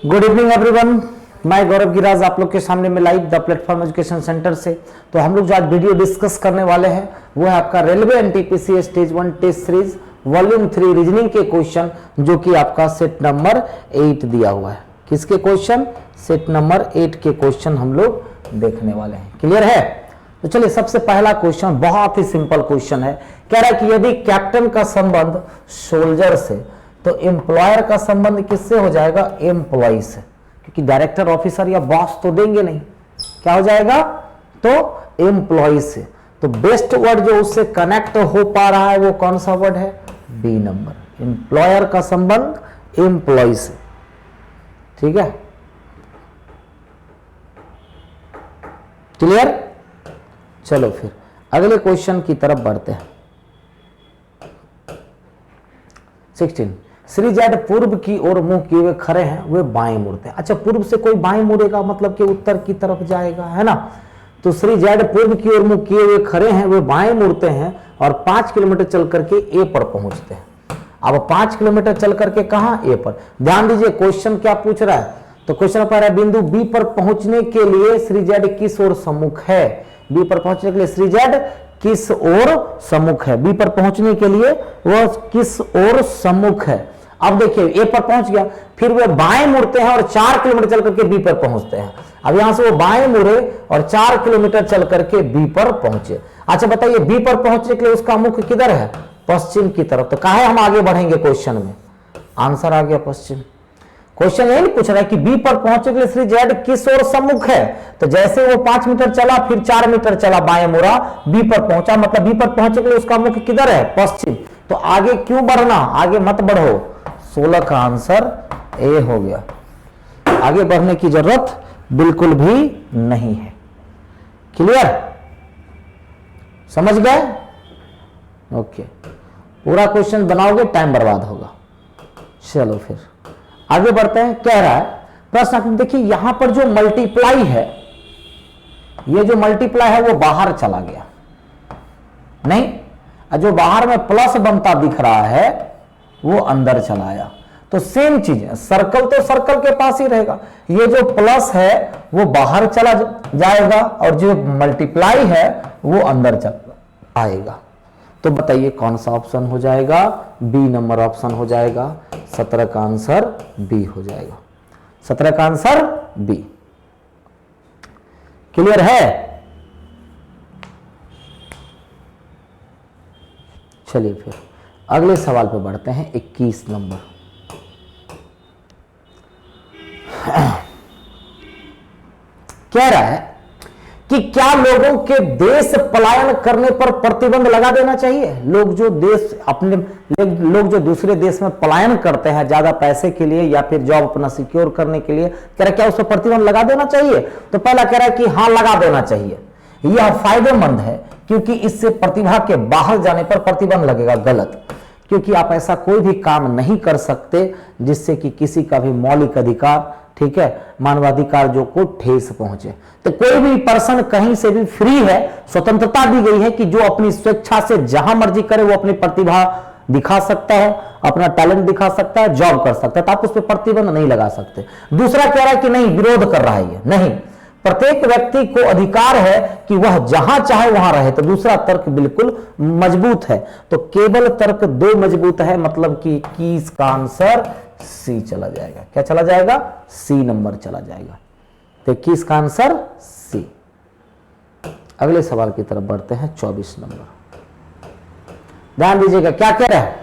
Good evening everyone, मैं गौरव garage आप लोग के सामने में live the platform education centre से। तो हम लोग जो आज वीडियो डिस्कस करने वाले हैं वो है आपका railway NTPC stage 1 test series volume 3 reasoning के क्वेश्चन, जो कि आपका सेट नंबर 8 दिया हुआ है। किसके क्वेश्चन? सेट नंबर 8 के क्वेश्चन हम लोग देखने वाले हैं। क्लियर है? तो चलिए, सबसे पहला क्वेश्चन बहुत ही सिंपल क्वेश्चन है। कह रहा है कि यदि कैप्टन का संबंध सोल्जर से, तो एम्प्लॉयर का संबंध किससे हो जाएगा? एम्प्लॉय से, क्योंकि डायरेक्टर, ऑफिसर या बॉस तो देंगे नहीं। क्या हो जाएगा? तो एम्प्लॉय से। तो बेस्ट वर्ड जो उससे कनेक्ट हो पा रहा है वो कौन सा वर्ड है? B number. एम्प्लॉयर का संबंध एम्प्लॉय से। ठीक है, क्लियर? चलो फिर अगले क्वेश्चन की तरफ बढ़ते हैं। 16, श्री जेड पूर्व की ओर मुंह किए हुए खड़े हैं, वे बाएं मुड़ते हैं। अच्छा, पूर्व से कोई बाएं मुड़ेगा मतलब कि उत्तर की तरफ जाएगा, है ना? तो श्री जेड पूर्व की ओर मुंह किए हुए खड़े हैं, वे बाएं मुड़ते हैं और 5 किलोमीटर चल करके ए पर पहुंचते हैं। अब 5 किलोमीटर चल करके कहां? ए पर। ध्यान दीजिए, क्वेश्चन क्या पूछ रहा है? तो क्वेश्चन पर है, बिंदु बी पर पहुंचने के लिए श्री जेड किस ओर सम्मुख है? बी पर पहुंचने के लिए श्री जेड किस ओर सम्मुख है? बी पर पहुंचने के लिए वह किस ओर सम्मुख है? अब देखिए, ए पर पहुंच गया, फिर वे बाएं मुड़ते हैं और 4 किलोमीटर चल करके बी पर पहुंचते हैं। अब यहां से वो बाएं मुड़े और 4 किलोमीटर चल करके बी पर पहुंचे। अच्छा बताइए, बी पर पहुंचने के लिए उसका मुख किधर है? पश्चिम की तरफ। तो काहे हम आगे बढ़ेंगे क्वेश्चन में? आंसर आ गया पश्चिम। क्वेश्चन यही नहीं पूछ रहा है कि बी पर पहुंचने के लिए श्री जेड किस ओर सम्मुख है। तो जैसे वो 5 मीटर चला, फिर 4 मीटर चला, बाएं मुड़ा, बी पर पहुंचा, मतलब बी पर पहुंचने के लिए उसका मुख किधर है? पश्चिम। तो आगे क्यों बढ़ना? आगे मत बढ़ो। 16 का आंसर ए हो गया। आगे बढ़ने की जरूरत बिल्कुल भी नहीं है। क्लियर? समझ गए? ओके, पूरा क्वेश्चन बनाओगे टाइम बर्बाद होगा। चलो फिर आगे बढ़ते हैं। कह रहा है प्रश्न, देखिए यहां पर जो मल्टीप्लाई है, ये जो मल्टीप्लाई है वो बाहर चला गया नहीं, जो बाहर में प्लस बनता दिख रहा है वो अंदर चला आया। तो सेम चीज है, सर्कल तो सर्कल के पास ही रहेगा, ये जो प्लस है वो बाहर चला जाएगा और जो मल्टीप्लाई है वो अंदर चला आएगा। तो बताइए कौन सा ऑप्शन हो जाएगा? बी नंबर ऑप्शन हो जाएगा। 17 का आंसर बी हो जाएगा। 17 का आंसर बी। क्लियर है? चलिए फिर अगले सवाल पे बढ़ते हैं। 21 नंबर। कह रहा है कि क्या लोगों के देश पलायन करने पर प्रतिबंध लगा देना चाहिए? लोग जो दूसरे देश में पलायन करते हैं ज्यादा पैसे के लिए या फिर जॉब अपना सिक्योर करने के लिए, कह रहा क्या उस पर प्रतिबंध लगा देना चाहिए? तो पहला कह रहा है कि हाँ, लगा देना चाहिए। यह फायदेमंद है क्योंकि इससे प्रतिभा के बाहर जाने पर प्रतिबंध लगेगा। गलत, क्योंकि आप ऐसा कोई भी काम नहीं कर सकते जिससे कि किसी का भी मौलिक अधिकार, ठीक है, मानवाधिकार जो को ठेस पहुंचे। तो कोई भी पर्सन कहीं से भी फ्री है, स्वतंत्रता दी गई है कि जो अपनी स्वेच्छा से जहां मर्जी करे वो अपनी प्रतिभा दिखा सकता है, अपना टैलेंट दिखा सकता है, जॉब कर सकता है। तो आप उस पर प्रतिबंध नहीं लगा सकते। दूसरा कह रहा है कि नहीं, विरोध कर रहा है ये नहीं, प्रत्येक व्यक्ति को अधिकार है कि वह जहां चाहे वहां रहे। तो दूसरा तर्क बिल्कुल मजबूत है। तो केवल तर्क 2 मजबूत है, मतलब कि इसका आंसर सी चला जाएगा। क्या चला जाएगा? सी नंबर चला जाएगा। तो 21 का आंसर सी। अगले सवाल की तरफ बढ़ते हैं। 24 नंबर। ध्यान दीजिएगा क्या कह रहा है,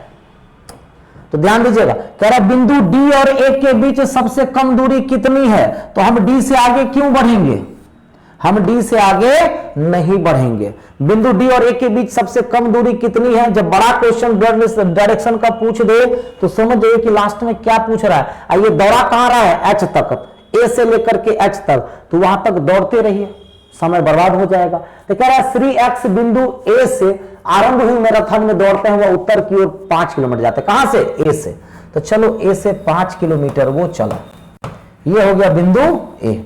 तो ध्यान दीजिएगा। कह रहा है बिंदु डी और ए के बीच सबसे कम दूरी कितनी है? तो हम डी से आगे क्यों बढ़ेंगे? हम डी से आगे नहीं बढ़ेंगे। बिंदु डी और ए के बीच सबसे कम दूरी कितनी है? जब बड़ा क्वेश्चन डायरेक्शन का पूछ दे तो समझ जाइए कि लास्ट में क्या पूछ रहा है। आइए, दौड़ा कहां रहा है? एच तक, ए से लेकर के एच तक। तो वहां तक दौड़ते रहिए, समय बर्बाद हो जाएगा। तो कह रहा है श्री एक्स बिंदु ए से आरंभ हुई मैराथन में दौड़ते हैं, वह उत्तर की ओर 5 किलोमीटर जाते हैं। कहां से? ए से। तो चलो, ए से 5 किलोमीटर वो चला, ये हो गया बिंदु ए।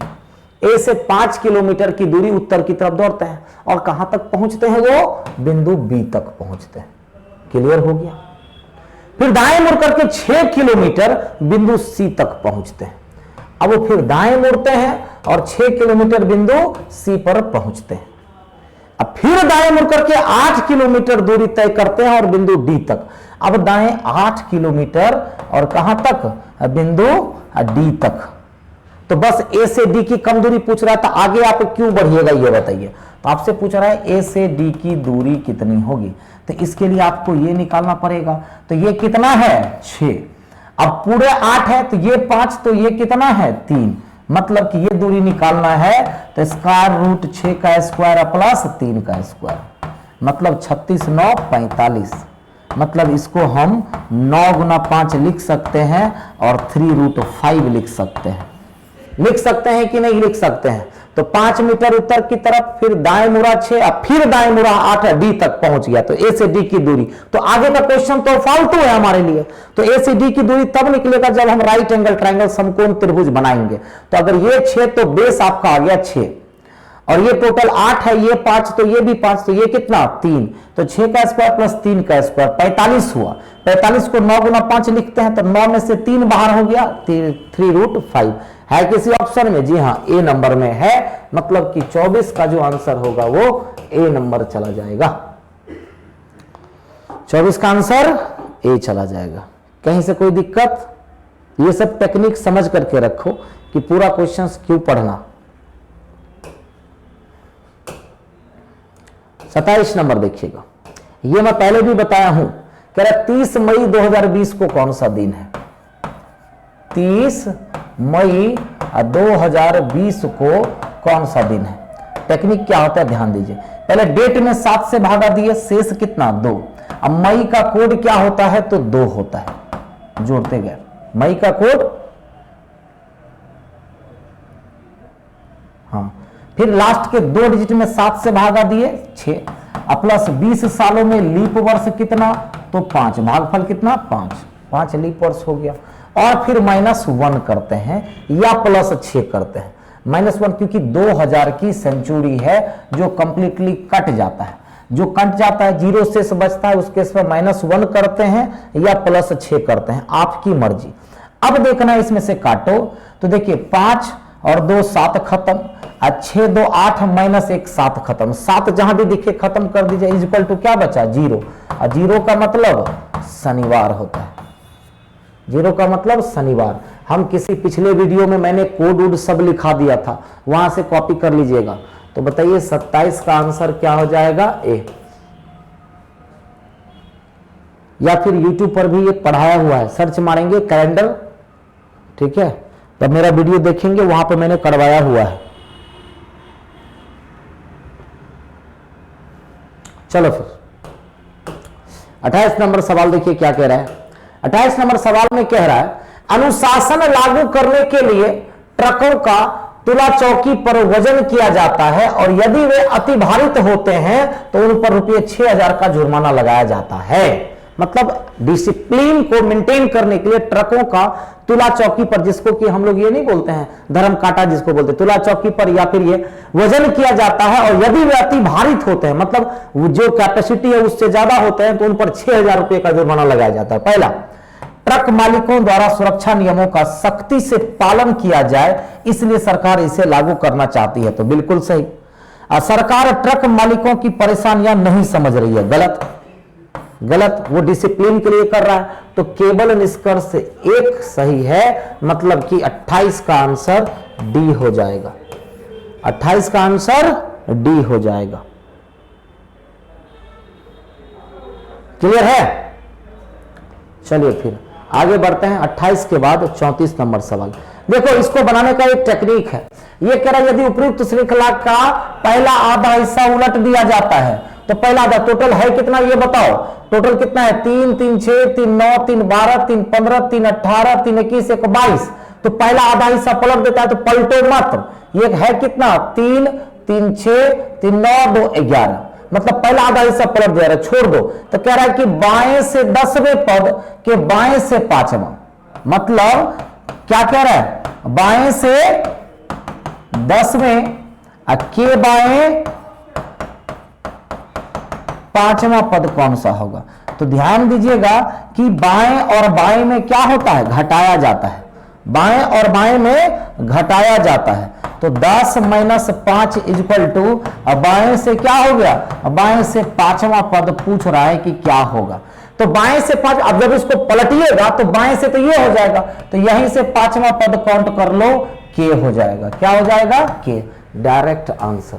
ए से 5 किलोमीटर की दूरी उत्तर की तरफ दौड़ते हैं और कहां तक पहुंचते हैं? वो बिंदु बी तक पहुंचते हैं। क्लियर हो गया? फिर दाएं मुड़ करके 6 किलोमीटर बिंदु सी तक पहुंचते हैं। अब वो फिर दाएं मुड़ते हैं और 6 किलोमीटर बिंदु सी पर पहुंचते हैं। अब फिर दाएं मुड़ करके 8 किलोमीटर दूरी तय करते हैं और बिंदु डी तक। अब दाएं 8 किलोमीटर और कहां तक, बिंदु डी तक। तो बस ए से डी की कम दूरी पूछ रहा था, आगे आप क्यों बढ़िएगा ये बताइए। तो आपसे पूछ रहा है ए से डी की दूरी कितनी होगी, तो इसके लिए आपको ये निकालना पड़ेगा। तो ये कितना है 6, अब पूरे 8 है तो ये 5, तो ये कितना है 3, मतलब कि ये दूरी निकालना है तो स्क्वायर रूट 6 का स्क्वायर प्लस 3 का स्क्वायर, मतलब 36 9 45। मतलब इसको हम 9 गुना 5 लिख सकते हैं और 3 रूट 5 लिख सकते हैं। लिख सकते हैं कि नहीं लिख सकते हैं। तो 5 मीटर उत्तर की तरफ, फिर दाएं मुड़ा 6, फिर दाएं मुड़ा 8 डी तक पहुंच गया। तो ए से डी की दूरी, तो आगे का क्वेश्चन तो फालतू है हमारे लिए। तो ए से डी की दूरी तब निकलेगा जब हम राइट एंगल ट्रायंगल समकोण त्रिभुज बनाएंगे। तो अगर ये 6 तो बेस आपका आ गया 6, और ये टोटल 8 है, ये 5 तो ये भी 5, तो ये कितना 3, तो 6 का स्क्वायर प्लस 3 का स्क्वायर 45 हुआ। 45 को 9 गुना 5 लिखते हैं तो 9 में से 3 बाहर हो गया, 3 रूट 5 है किसी ऑप्शन में, जी हाँ ए नंबर में है। मतलब कि 24 का जो आंसर होगा वो ए नंबर चला जाएगा। 24 का आंसर ए चला जाएगा। कहीं से कोई दिक्कत, ये सब टेक्निक समझ करके रखो कि पूरा क्वेश्चन क्यों पढ़ना। 27 नंबर देखिएगा, ये मैं पहले भी बताया हूं, कह रहा 30 मई 2020 को कौन सा दिन है। 30 मई 2020 को कौन सा दिन है। टेक्निक क्या होता है ध्यान दीजिए। पहले डेट में 7 से भागा दिए, शेष कितना 2। अब मई का कोड क्या होता है, तो 2 होता है, जोड़ते गए मई का कोड। हाँ, फिर लास्ट के 2 डिजिट में 7 से भागा दिए 6, प्लस 20 सालों में लीप वर्ष कितना, तो 5, भागफल कितना 5 लीप वर्ष हो गया। और फिर -1 करते हैं या +6 करते हैं। -1 क्योंकि 2000 की सेंचुरी है जो कंप्लीटली कट जाता है, जो कट जाता है 0 से बचता है, उसके पर -1 करते हैं या +6 करते हैं, आपकी मर्जी। अब देखना इसमें से काटो तो देखिए 5 और 2 7 खत्म, 6 2 8 -1 7 खत्म। 7 जहां भी दिखे खत्म कर दीजिए, इक्वल टू क्या बचा 0। और 0 का मतलब शनिवार होता है। 0 का मतलब शनिवार। हम किसी पिछले वीडियो में मैंने कोड वोड सब लिखा दिया था, वहां से कॉपी कर लीजिएगा। तो बताइए 27 का आंसर क्या हो जाएगा ए। या फिर YouTube पर भी ये पढ़ाया हुआ है, सर्च मारेंगे कैलेंडर, ठीक है, तब मेरा वीडियो देखेंगे, वहां पर मैंने करवाया हुआ है। चलो फिर 28 नंबर सवाल देखिए क्या कह रहा है। 28 नंबर सवाल में कह रहा है अनुशासन लागू करने के लिए ट्रकों का तुला चौकी पर वजन किया जाता है और यदि वे अतिभारित होते हैं तो उन पर ₹6000 का जुर्माना लगाया जाता है। मतलब डिसिप्लिन को मेंटेन करने के लिए ट्रकों का तुला चौकी पर, जिसको कि हम लोग ये नहीं बोलते हैं धर्म काटा जिसको बोलते हैं, तुला चौकी पर या फिर ये वजन किया जाता है और यदि वे अति भारित होते हैं, मतलब जो कैपेसिटी है उससे ज्यादा होते हैं, तो उन पर ₹6000 का जुर्माना लगाया जाता है। पहला, ट्रक मालिकों द्वारा सुरक्षा नियमों का सख्ती से पालन किया जाए, इसलिए सरकार इसे लागू करना चाहती है। तो बिल्कुल सही। सरकार ट्रक मालिकों की परेशानियां नहीं समझ रही है, गलत गलत, वो डिसिप्लिन के लिए कर रहा है। तो केवल निष्कर्ष एक सही है, मतलब कि 28 का आंसर डी हो जाएगा। 28 का आंसर डी हो जाएगा। क्लियर है? चलिए फिर आगे बढ़ते हैं। 28 के बाद 34 नंबर सवाल देखो। इसको बनाने का एक टेक्निक है। ये कह रहा है यदि उपयुक्त श्रृंखला का पहला आधा हिस्सा उलट दिया जाता है तो पहला आधा टोटल है कितना, ये बताओ। टोटल कितना है 3 3 6 3 9 3 12 3 15 3 18 3 21 1 22। तो पहला आधा हिस्सा पलट देता है, तो पलटो मत। ये है कितना 3 3 6 3 9 2 11, मतलब पहला आधा हिस्सा पलट दे रहा है, छोड़ दो। तो कह रहा है कि बाएं से 10वें पद के बाएं से 5वां, मतलब क्या कह रहा है, बाएं से 10वें के बाएं 5वां पद कौन सा होगा। तो ध्यान दीजिएगा कि बाएं और बाएं में क्या होता है, घटाया जाता है। बाएं और बाएं में घटाया जाता है। तो 10 माइनस 5 इक्वल टू, अब बाएं से क्या हो गया, अब बाएं से पांचवा पद पूछ रहा है कि क्या होगा। तो बाएं से 5, अब जब इसको पलटिएगा तो बाएं से तो ये हो जाएगा, तो यहीं से पांचवा पद काउंट कर लो, के हो जाएगा। क्या हो जाएगा, के। Direct answer.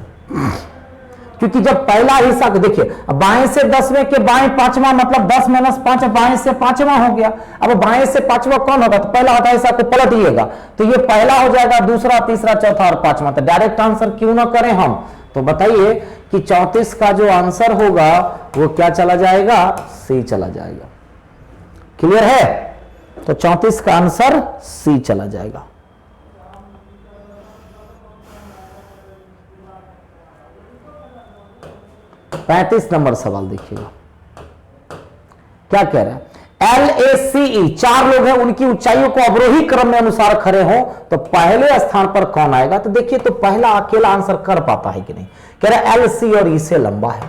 क्योंकि जब पहला हिस्सा देखिए, बाएं से 10वें के बाएं पांचवा, मतलब 10 माइनस 5 बाएं से पांचवा हो गया। अब बाएं से पांचवा कौन होगा, तो पहला होता है हिस्सा को पलटिएगा तो ये पहला हो जाएगा, दूसरा, तीसरा, चौथा और पांचवा। तो डायरेक्ट आंसर क्यों ना करें हम। तो बताइए कि 34 का जो आंसर होगा वो क्या चला जाएगा, सी चला जाएगा। क्लियर है। तो 34 का आंसर सी चला जाएगा। पैंतीस नंबर सवाल देखिएगा, क्या कह रहा है। LACE 4 लोग हैं, उनकी ऊंचाइयों को अवरोही क्रम में अनुसार खड़े हो तो पहले स्थान पर कौन आएगा। तो देखिए, तो पहला अकेला आंसर कर पाता है कि नहीं। कह रहा है LC और E से लंबा है,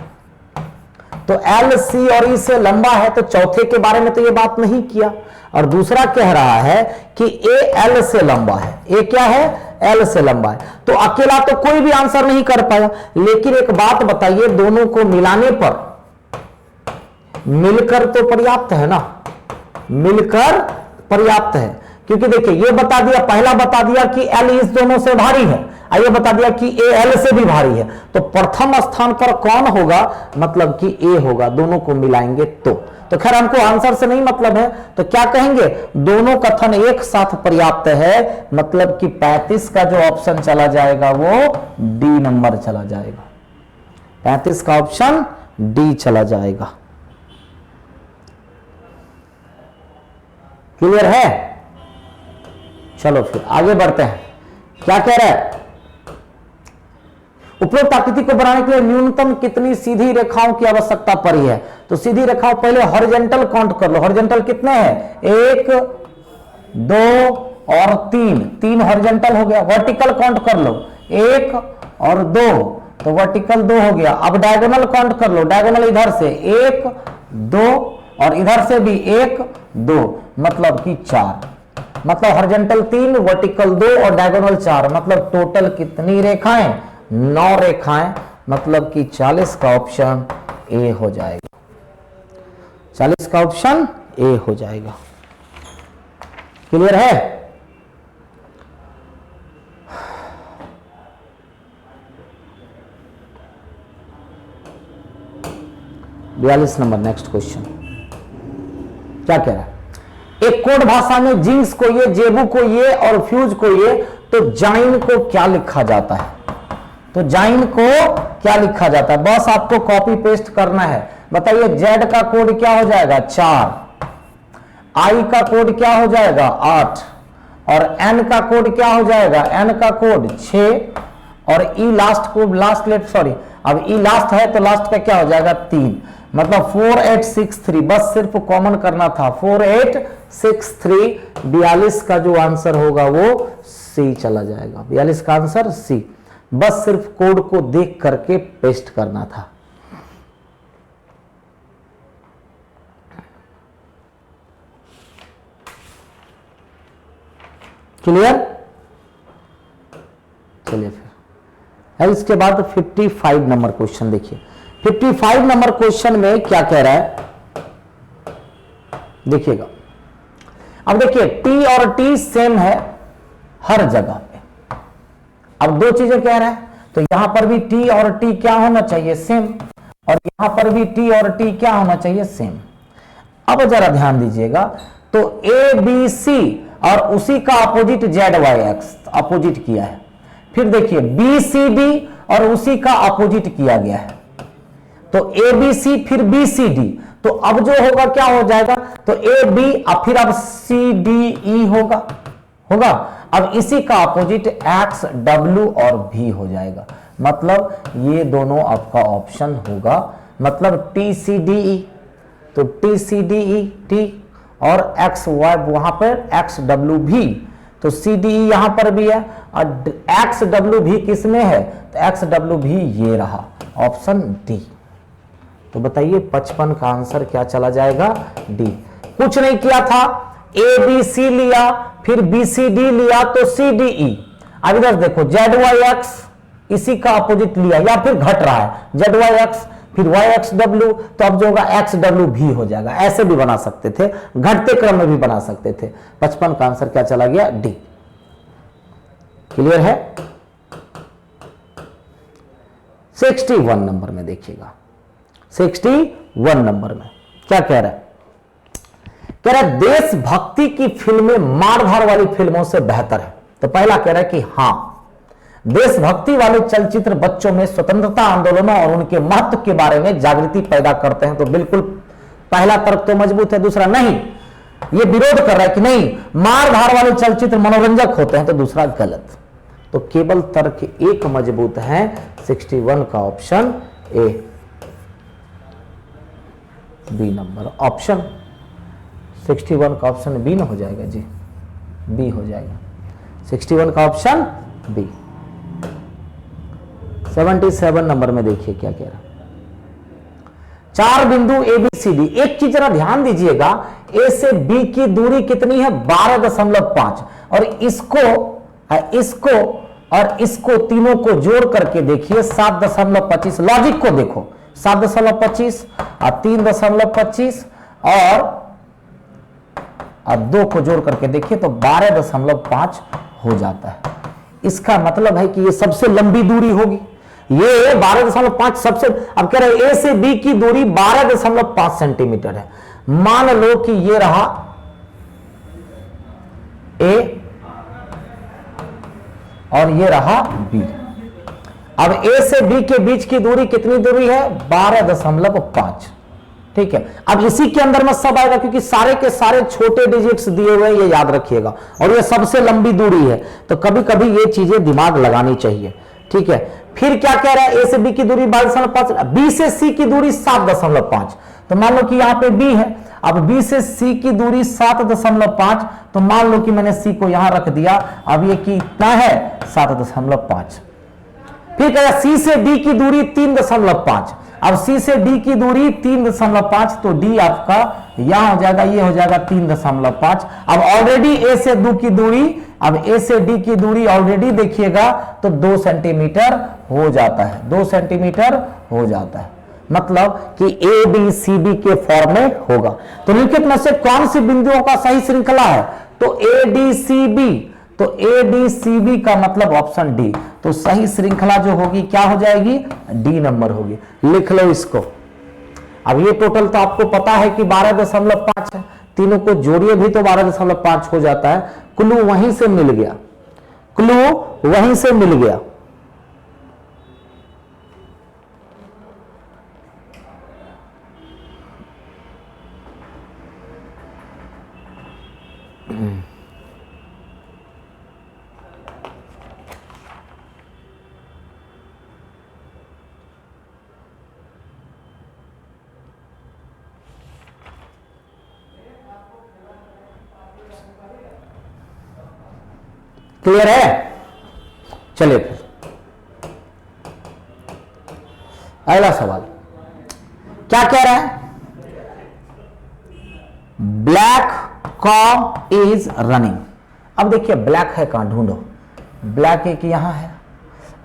तो LC और E से लंबा है, तो चौथे के बारे में तो ये बात नहीं किया। और दूसरा कह रहा है कि A L से लंबा है, A क्या है, L से लंबा है। तो अकेला तो कोई भी आंसर नहीं कर पाया। लेकिन एक बात बताइए, दोनों को मिलाने पर मिलकर तो पर्याप्त है ना, मिलकर पर्याप्त है। क्योंकि देखिए, ये बता दिया, पहला बता दिया कि L इस दोनों से भारी है, ये बता दिया कि A L से भी भारी है। तो प्रथम स्थान पर कौन होगा, मतलब कि A होगा। दोनों को मिलाएंगे तो खैर हमको आंसर से नहीं मतलब है, तो क्या कहेंगे, दोनों कथन एक साथ पर्याप्त है। मतलब कि 35 का जो ऑप्शन चला जाएगा वो डी नंबर चला जाएगा। 35 का ऑप्शन डी चला जाएगा। क्लियर है। चलो फिर आगे बढ़ते हैं। क्या कह रहा है, उपरोक्त आकृति को बनाने के लिए न्यूनतम कितनी सीधी रेखाओं की आवश्यकता पड़ी है। तो सीधी रेखाओं पहले हॉरिजॉन्टल काउंट कर लो। हॉरिजॉन्टल कितने हैं, 1 2 और 3 हॉरिजॉन्टल हो गया। वर्टिकल काउंट कर लो, 1 और 2, तो वर्टिकल 2 हो गया। अब डायगोनल काउंट कर लो, डायगोनल इधर से 1 2 और इधर से भी 1 2, मतलब कि 4। मतलब हॉरिजॉन्टल 3, वर्टिकल 2 और डायगोनल 4, मतलब टोटल कितनी रेखाएं, 9 रेखाएं। मतलब कि 40 का ऑप्शन ए हो जाएगा। 40 का ऑप्शन ए हो जाएगा। क्लियर है। बयालीस नंबर नेक्स्ट क्वेश्चन क्या कह रहा है। एक कोड भाषा में जिंक्स को ये, जेबू को ये और फ्यूज को ये, तो जाइन को क्या लिखा जाता है। तो जाइन को क्या लिखा जाता है, बस आपको कॉपी पेस्ट करना है। बताइए, जेड का कोड क्या हो जाएगा 4, आई का कोड क्या हो जाएगा 8, और एन का कोड क्या हो जाएगा, एन का कोड 6, और ई लास्ट को लास्ट लेट सॉरी अब ई लास्ट है तो लास्ट का क्या हो जाएगा 3, मतलब 4863। बस सिर्फ कॉमन करना था 4863। 42 का जो आंसर होगा वो सी चला जाएगा। 42 का आंसर सी। बस सिर्फ कोड को देख करके पेस्ट करना था। क्लियर। चलिए फिर इसके बाद 55 नंबर क्वेश्चन देखिए। 55 नंबर क्वेश्चन में क्या कह रहा है देखिएगा। अब देखिए, टी और टी सेम है हर जगह पे। अब दो चीजें कह रहा है, तो यहां पर भी टी और टी क्या होना चाहिए सेम, और यहां पर भी टी और टी क्या होना चाहिए सेम। अब जरा ध्यान दीजिएगा, तो ए बी सी और उसी का opposite Z Y X opposite किया है। फिर देखिए बी सी डी और उसी का अपोजिट किया गया है। तो ए बी सी फिर बी सी डी, तो अब जो होगा क्या हो जाएगा, तो ए बी और फिर अब सी डी ई होगा। अब इसी का अपोजिट एक्स डब्ल्यू और भी हो जाएगा। मतलब ये दोनों आपका ऑप्शन होगा, मतलब टी सी डी ई, तो T C D E T और एक्स वाई वहां पर एक्स डब्ल्यू भी, तो सी डी ई यहां पर भी है और एक्स डब्ल्यू भी किसमें है, तो एक्स डब्ल्यू भी ये रहा ऑप्शन डी। तो बताइए 55 का आंसर क्या चला जाएगा डी। कुछ नहीं किया था, ABC लिया, फिर BCD लिया तो CDE। अब इधर देखो ZYX इसी का अपोजिट लिया या फिर घट रहा है ZYX फिर YXW, तो अब जो होगा XW भी हो जाएगा। ऐसे भी बना सकते थे, घटते क्रम में भी बना सकते थे। 55 का आंसर क्या चला गया? डी। क्लियर है? 61 नंबर में देखिएगा, 61 नंबर में क्या कह रहा है? कह रहा है देशभक्ति की फिल्में मारधार वाली फिल्मों से बेहतर है। तो पहला कह रहा है कि हां, देशभक्ति वाले चलचित्र बच्चों में स्वतंत्रता आंदोलनों और उनके महत्व के बारे में जागृति पैदा करते हैं। तो बिल्कुल पहला तर्क तो मजबूत है, दूसरा नहीं, ये विरोध कर रहा है कि नहीं मारधार वाले चलचित्र मनोरंजक होते हैं, तो दूसरा गलत। तो केवल तर्क एक मजबूत है, 61 का option A, B number option 61 का ऑप्शन बी ना हो जाएगा जी, बी हो जाएगा 61 का ऑप्शन बी। 77 नंबर में देखिए क्या कह रहा है। 4 बिंदु ABCD, एक चीज जरा ध्यान दीजिएगा, ए से बी की दूरी कितनी है? 12.5, और इसको तीनों को जोड़ करके देखिए 7.25। लॉजिक को देखो, 7.25 और 3.25 और 2 को जोड़ करके देखिए तो 12.5 हो जाता है। इसका मतलब है कि ये सबसे लंबी दूरी होगी, ये 12.5 सबसे। अब कह रहे ए से बी की दूरी 12.5 सेंटीमीटर है। मान लो कि ये रहा ए और ये रहा बी। अब ए से बी के बीच की दूरी कितनी दूरी है? 12.5। ठीक है, अब इसी के अंदर में सब आएगा क्योंकि सारे के सारे छोटे डिजिट्स दिए हुए, ये याद रखिएगा, और ये सबसे लंबी दूरी है। तो कभी कभी ये चीजें दिमाग लगानी चाहिए। ठीक है, फिर क्या कह रहा है? ए से बी की दूरी 12.5, बी से सी की दूरी 7.5। तो मान लो कि यहां पे बी है, अब बी से सी की दूरी 7.5, तो मान लो कि मैंने सी को यहां रख दिया। अब ये कितना है? 7.5। फिर कह रहा है सी से डी की दूरी 3.5। अब सी से डी की दूरी 3.5, तो डी आपका यहां हो जाएगा, ये हो जाएगा 3.5। अब ऑलरेडी ए से डी की दूरी, अब ए से डी की दूरी ऑलरेडी देखिएगा तो 2 सेंटीमीटर हो जाता है, 2 सेंटीमीटर हो जाता है। मतलब कि ए बी सी बी के फॉर्म में होगा। तो निम्नलिखित में से कौन सी बिंदुओं का सही श्रृंखला है? तो ए डी सी बी, तो ए डी सी बी का मतलब ऑप्शन डी। तो सही श्रृंखला जो होगी क्या हो जाएगी? डी नंबर होगी। लिख लो इसको। अब ये टोटल तो आपको पता है कि 12.5 है, तीनों को जोड़िए भी तो 12.5 हो जाता है। क्लू वहीं से मिल गया, क्लू वहीं से मिल गया। क्लियर है? चलिए फिर अगला सवाल क्या कह रहा है? Black cock is running. अब देखिए ब्लैक है कहां, ढूंढो। ब्लैक एक यहां है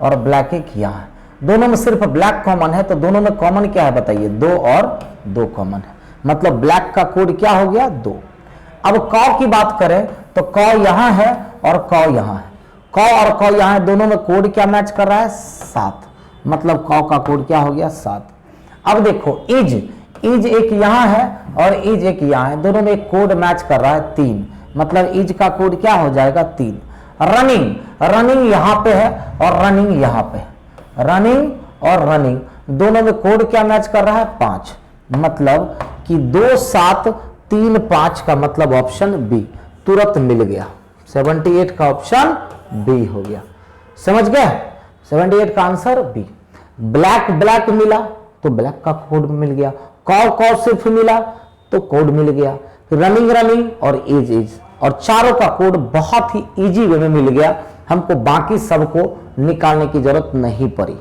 और ब्लैक एक यहां है, दोनों में सिर्फ ब्लैक कॉमन है। तो दोनों में कॉमन क्या है बताइए? 2 और 2 कॉमन है, मतलब ब्लैक का कोड क्या हो गया? 2। अब कॉ की बात करें तो कॉ यहां है और कॉ यहां है, कॉ और कॉ यहां है, दोनों में कोड क्या मैच कर रहा है? 7। मतलब कॉ का कोड क्या हो गया? 7। अब देखो इज, इज एक यहां है और इज एक यहां है, दोनों में एक कोड मैच कर रहा है 3। मतलब इज का कोड क्या हो जाएगा? 3। रनिंग, रनिंग यहां पे है और रनिंग यहां पे है, रनिंग और रनिंग दोनों में कोड क्या मैच कर रहा है? 5। मतलब कि 2 7 3 5 का मतलब ऑप्शन बी तुरंत मिल गया। 78 का ऑप्शन बी हो गया। समझ गए? 78 का आंसर बी। ब्लैक ब्लैक मिला तो ब्लैक का कोड मिल गया, कॉ कॉ सिर्फ मिला तो कोड मिल गया, रनिंग रनिंग और इज इज, और चारों का कोड बहुत ही इजी वे में मिल गया। हमको बाकी सबको निकालने की जरूरत नहीं पड़ी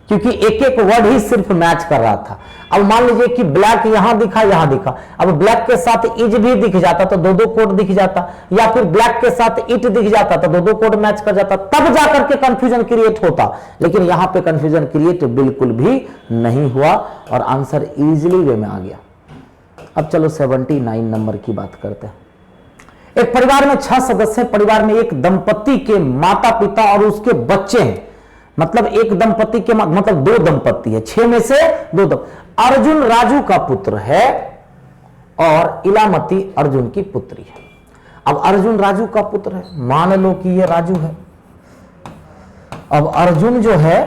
क्योंकि एक एक वर्ड ही सिर्फ मैच कर रहा था। अब मान लीजिए कि ब्लैक यहां दिखा यहां दिखा, अब ब्लैक के साथ इज भी दिख जाता तो दो दो कोड दिख जाता, या फिर ब्लैक के साथ इट दिख जाता तो दो दो कोड मैच कर जाता, तब जाकर के कंफ्यूजन क्रिएट होता। लेकिन यहां पे कंफ्यूजन क्रिएट बिल्कुल भी नहीं हुआ और आंसर इजीली वे में आ गया। अब चलो 79 नंबर की बात करते हैं। एक परिवार में 6 सदस्य हैं। परिवार में एक दंपति के माता पिता और उसके बच्चे हैं। मतलब एक दंपति के मतलब 2 दंपति है, 6 में से 2 अर्जुन राजू का पुत्र है और इलामती अर्जुन की पुत्री है। अब अर्जुन राजू का पुत्र है, मान लो कि ये राजू है। अब अर्जुन जो है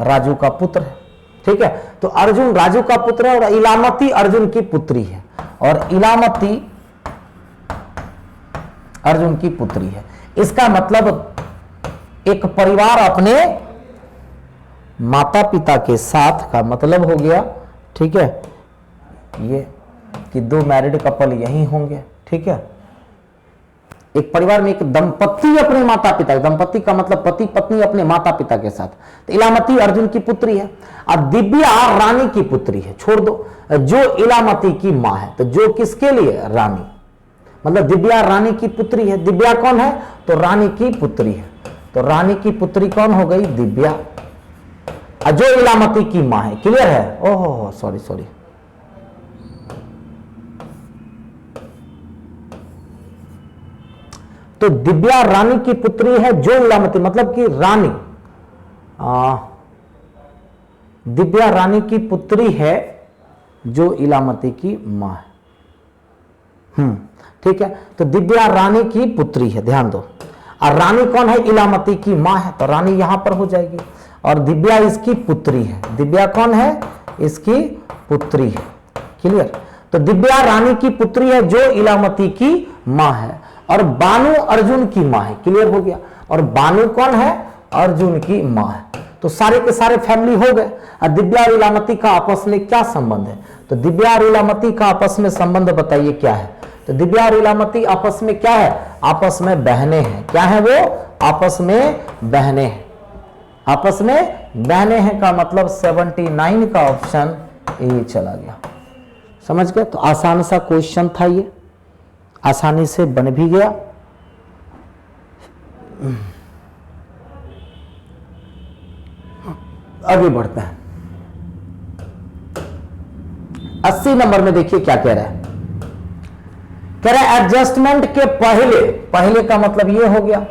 राजू का पुत्र है, ठीक है। तो अर्जुन राजू का पुत्र है और इलामती अर्जुन की पुत्री है, और इलामती अर्जुन की पुत्री है। इसका मतलब एक परिवार अपने माता पिता के साथ का मतलब हो गया, ठीक है, ये कि 2 मैरिड कपल यही होंगे, ठीक है। एक परिवार में एक दंपति अपने माता पिता, दंपति का मतलब पति पत्नी अपने माता पिता के साथ। तो इलामती अर्जुन की पुत्री है और दिव्या रानी की पुत्री है। छोड़ दो जो इलामती की मां है, तो जो किसके लिए? रानी, मतलब दिव्या रानी की पुत्री है। दिव्या कौन है? तो रानी की पुत्री है। तो रानी की पुत्री कौन हो गई? दिव्या, जो इलामती की मां है। क्लियर है? ओहो सॉरी सॉरी, तो दिव्या रानी की पुत्री है जो इलामती, मतलब कि रानी दिव्या रानी की पुत्री है जो इलामती की मां है। ठीक है, तो दिव्या रानी की पुत्री है, ध्यान दो। और रानी कौन है? इलामती की मां है, तो रानी यहां पर हो जाएगी। और दिव्या इसकी पुत्री है। दिव्या कौन है? इसकी पुत्री है। क्लियर? तो दिव्या रानी की पुत्री है जो इलामती की मां है, और बानु अर्जुन की मां है। क्लियर हो गया? और बानु कौन है? अर्जुन की मां है। तो सारे के सारे फैमिली हो गए। और दिव्या और इलामती का आपस में क्या संबंध है? तो दिव्या और इलामती का आपस में संबंध बताइए क्या है? तो दिव्या और इलामती आपस में क्या है? आपस में बहनें हैं। क्या है वो? आपस में बहनें हैं। आपस में बहनें हैं का मतलब 79 का ऑप्शन ए चला गया। समझ गए? तो आसान सा क्वेश्चन था, ये आसानी से बन भी गया। आगे बढ़ते हैं। 80 नंबर में देखिए क्या कह रहा है। कह रहा है एडजस्टमेंट के पहले का मतलब ये हो गया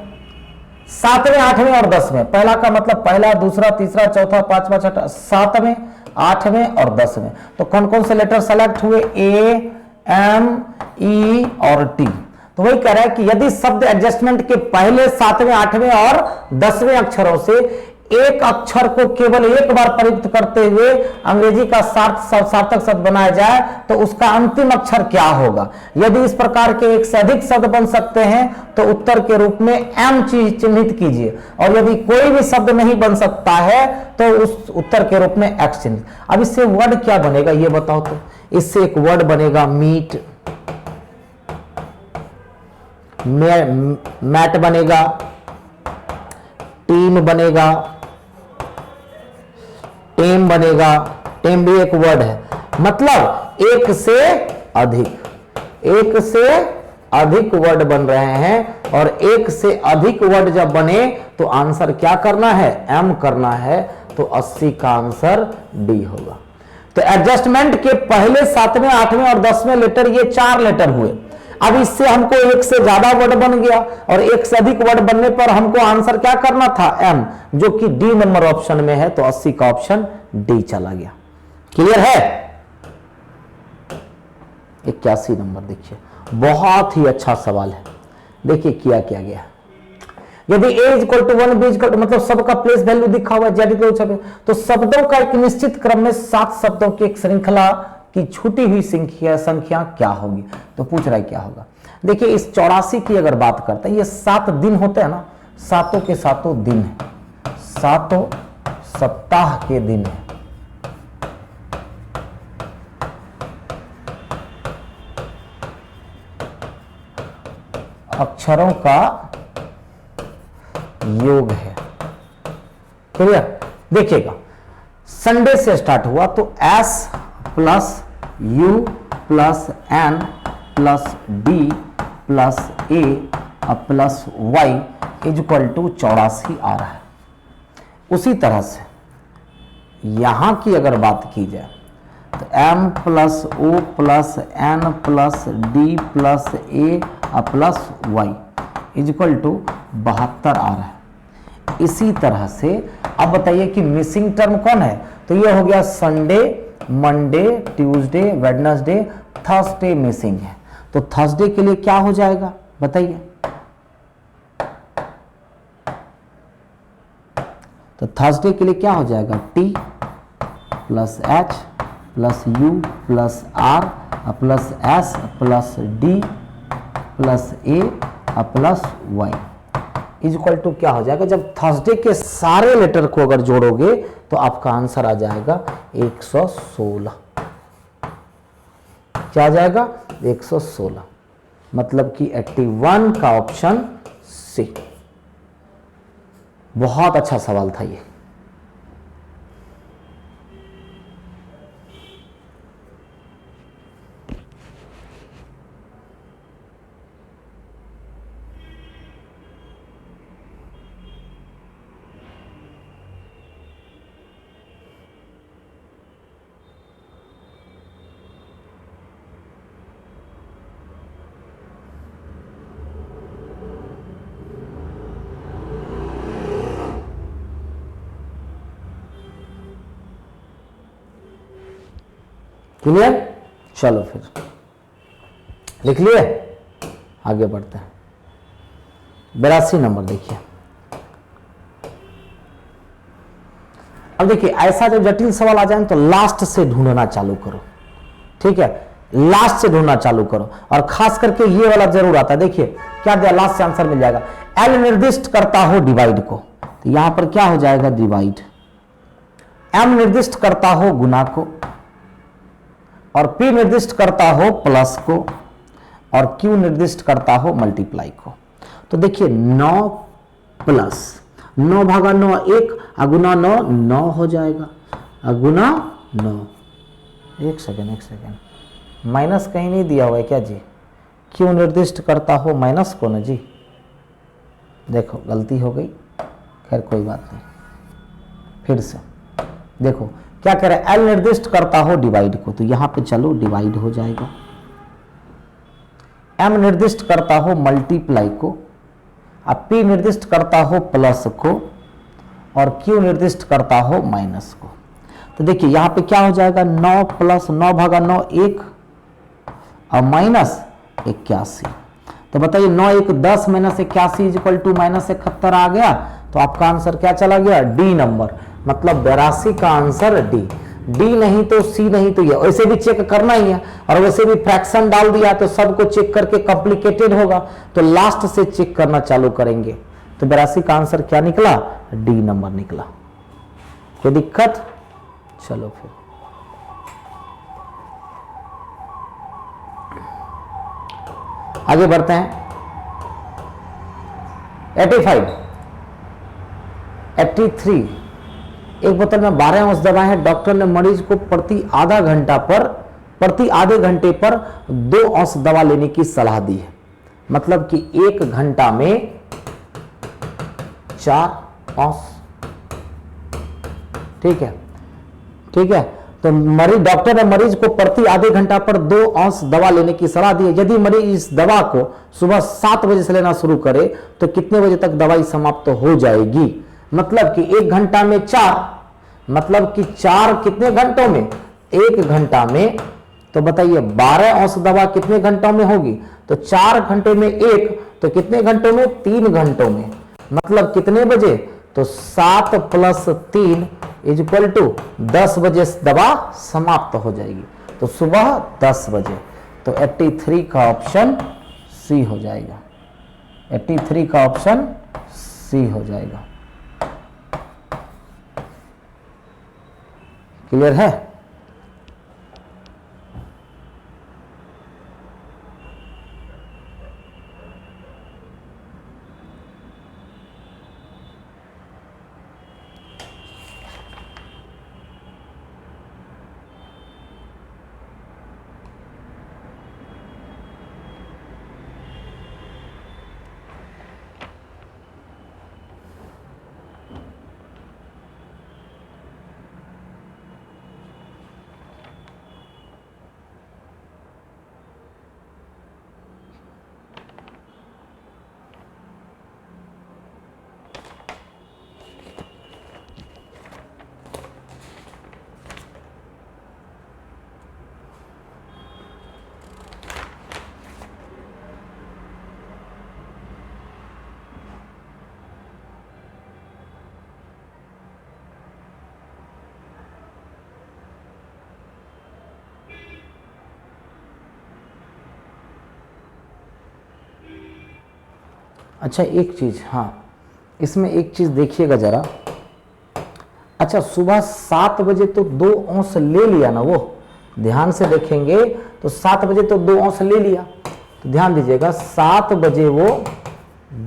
7वें 8वें और 10वें। पहला का मतलब पहला, दूसरा, तीसरा, चौथा, पांचवा, छठा, 7वें 8वें और 10वें। तो कौन कौन से लेटर सेलेक्ट हुए? ए, एम, ई और टी। तो वही कह रहा है कि यदि शब्द एडजस्टमेंट के पहले 7वें 8वें और 10वें अक्षरों से एक अक्षर को केवल एक बार प्रयुक्त करते हुए अंग्रेजी का सार्थक शब्द बनाया जाए तो उसका अंतिम अक्षर क्या होगा? यदि इस प्रकार के एक से अधिक शब्द बन सकते हैं तो उत्तर के रूप में एम चिन्हित कीजिए, और यदि कोई भी शब्द नहीं बन सकता है तो उस उत्तर के रूप में एक्स चिन्हित। अब इससे वर्ड क्या बनेगा ये बताओ। तो इससे एक वर्ड बनेगा मीट, मैट बनेगा, टीम बनेगा, टेम बनेगा। टेम भी एक वर्ड है, मतलब एक से अधिक वर्ड बन रहे हैं, और एक से अधिक वर्ड जब बने तो आंसर क्या करना है? एम करना है। तो 80 का आंसर डी होगा। तो एडजस्टमेंट के पहले 7वें 8वें और 10वें लेटर, ये 4 लेटर हुए। अब इससे हमको एक से ज्यादा वर्ड बन गया, और एक से अधिक वर्ड बनने पर हमको आंसर क्या करना था? एम, जो कि डी नंबर ऑप्शन में है। तो 80 का ऑप्शन डी चला गया। क्लियर है? 81 नंबर देखिए, बहुत ही अच्छा सवाल है। देखिए किया गया। यदि a equal to 1, b equal to, मतलब सबका प्लेस वैल्यू दिखा हुआ है, z इक्वल टू, तो शब्दों का एक निश्चित क्रम में 7 शब्दों की एक श्रृंखला की छूटी हुई संख्या क्या होगी? तो पूछ रहा है क्या होगा। देखिए इस 84 की अगर बात करते हैं, ये 7 दिन होते हैं ना, सातों के सातों दिन है, सातों सप्ताह के दिन है। अक्षरों का योग है, क्लियर? देखिएगा, संडे से स्टार्ट हुआ तो S plus U plus N plus D plus A plus Y equal to 84 आ रहा है। उसी तरह से यहां की अगर बात की जाए तो M plus O plus N plus D plus A plus Y equal to 72 आ रहा है। इसी तरह से अब बताइए कि मिसिंग टर्म कौन है? तो ये हो गया Sunday, Monday, Tuesday, Wednesday, Thursday missing है। तो थर्सडे के लिए क्या हो जाएगा बताइए? तो थर्सडे के लिए क्या हो जाएगा? T plus H plus U plus R plus S plus D plus A plus Y equal to क्या हो जाएगा? जब थर्सडे के सारे लेटर को अगर जोड़ोगे तो आपका आंसर आ जाएगा 116। क्या आ जाएगा? 116। मतलब कि 81 का ऑप्शन सी। बहुत अच्छा सवाल था ये। क्लियर? चलो फिर लिख लिए, आगे बढ़ते हैं। 82 नंबर देखिए। अब देखिए, ऐसा जब जटिल सवाल आ जाए तो लास्ट से ढूंढना चालू करो, ठीक है? लास्ट से ढूंढना चालू करो, और खास करके ये वाला जरूर आता है। देखिए क्या दिया, लास्ट से आंसर मिल जाएगा। एल निर्दिष्ट करता हो डिवाइड को, तो यहां पर क्या हो जाएगा? डिवाइड। एम निर्दिष्ट करता हो गुना को, और P निर्दिष्ट करता हो प्लस को, और Q निर्दिष्ट करता हो मल्टीप्लाई को। तो देखिए 9 प्लस 9 भागा 9 1, अगुना 9 9 हो जाएगा, अगुना 9। एक सेकेंड, माइनस कहीं नहीं दिया हुआ है क्या जी? Q निर्दिष्ट करता हो माइनस को ना जी। देखो गलती हो गई, खैर कोई बात नहीं। फिर से देखो क्या कह रहा है? एल निर्दिष्ट करता हो डिवाइड को, तो यहां पे चलो डिवाइड हो जाएगा। एम निर्दिष्ट करता हो मल्टीप्लाई को, अब P निर्दिष्ट करता हो प्लस को, और Q निर्दिष्ट करता हो माइनस को। तो देखिए यहां पे क्या हो जाएगा? 9 प्लस 9 भागा 9 1, और माइनस 81। तो बताइए 9 1 10 माइनस 81 इक्वल टू माइनस 71 आ गया। तो आपका आंसर क्या चला गया? D number. मतलब 82 का आंसर डी। डी नहीं तो सी, नहीं तो ये। वैसे भी चेक करना ही है, और वैसे भी फ्रैक्शन डाल दिया तो सबको चेक करके कॉम्प्लिकेटेड होगा, तो लास्ट से चेक करना चालू करेंगे। तो 82 का आंसर क्या निकला? डी नंबर निकला। कोई दिक्कत? चलो फिर आगे बढ़ते हैं। 85 83 एक बोतल में 12 औंस दवा है। डॉक्टर ने मरीज को प्रति आधे घंटे पर 2 औंस दवा लेने की सलाह दी है। मतलब कि 1 घंटा में 4 औंस, ठीक है? तो डॉक्टर ने मरीज को प्रति आधे घंटा पर 2 औंस दवा लेने की सलाह दी है। यदि मरीज इस दवा को सुबह 7 बजे से लेना शुरू करे तो कितने बजे तक दवाई समाप्त हो जाएगी? मतलब कि 1 घंटा में 4, मतलब कि 4 कितने घंटों में? 1 घंटा में। तो बताइए 12 औंस दवा कितने घंटों में होगी? तो 4 घंटे में 1, तो कितने घंटों में? 3 घंटों में। मतलब कितने बजे? तो 7 प्लस 3 इक्वल टू 10 बजे दवा समाप्त हो जाएगी। तो सुबह 10 बजे। तो 83 का ऑप्शन सी हो जाएगा। 83 का ऑप्शन सी हो जाएगा। क्लियर है? अच्छा एक चीज़, हाँ इसमें एक चीज़ देखिएगा ज़रा। अच्छा सुबह 7 बजे तो 2 औंस ले लिया ना, वो ध्यान से देखेंगे तो 7 बजे तो 2 औंस ले लिया, तो ध्यान दीजिएगा 7 बजे वो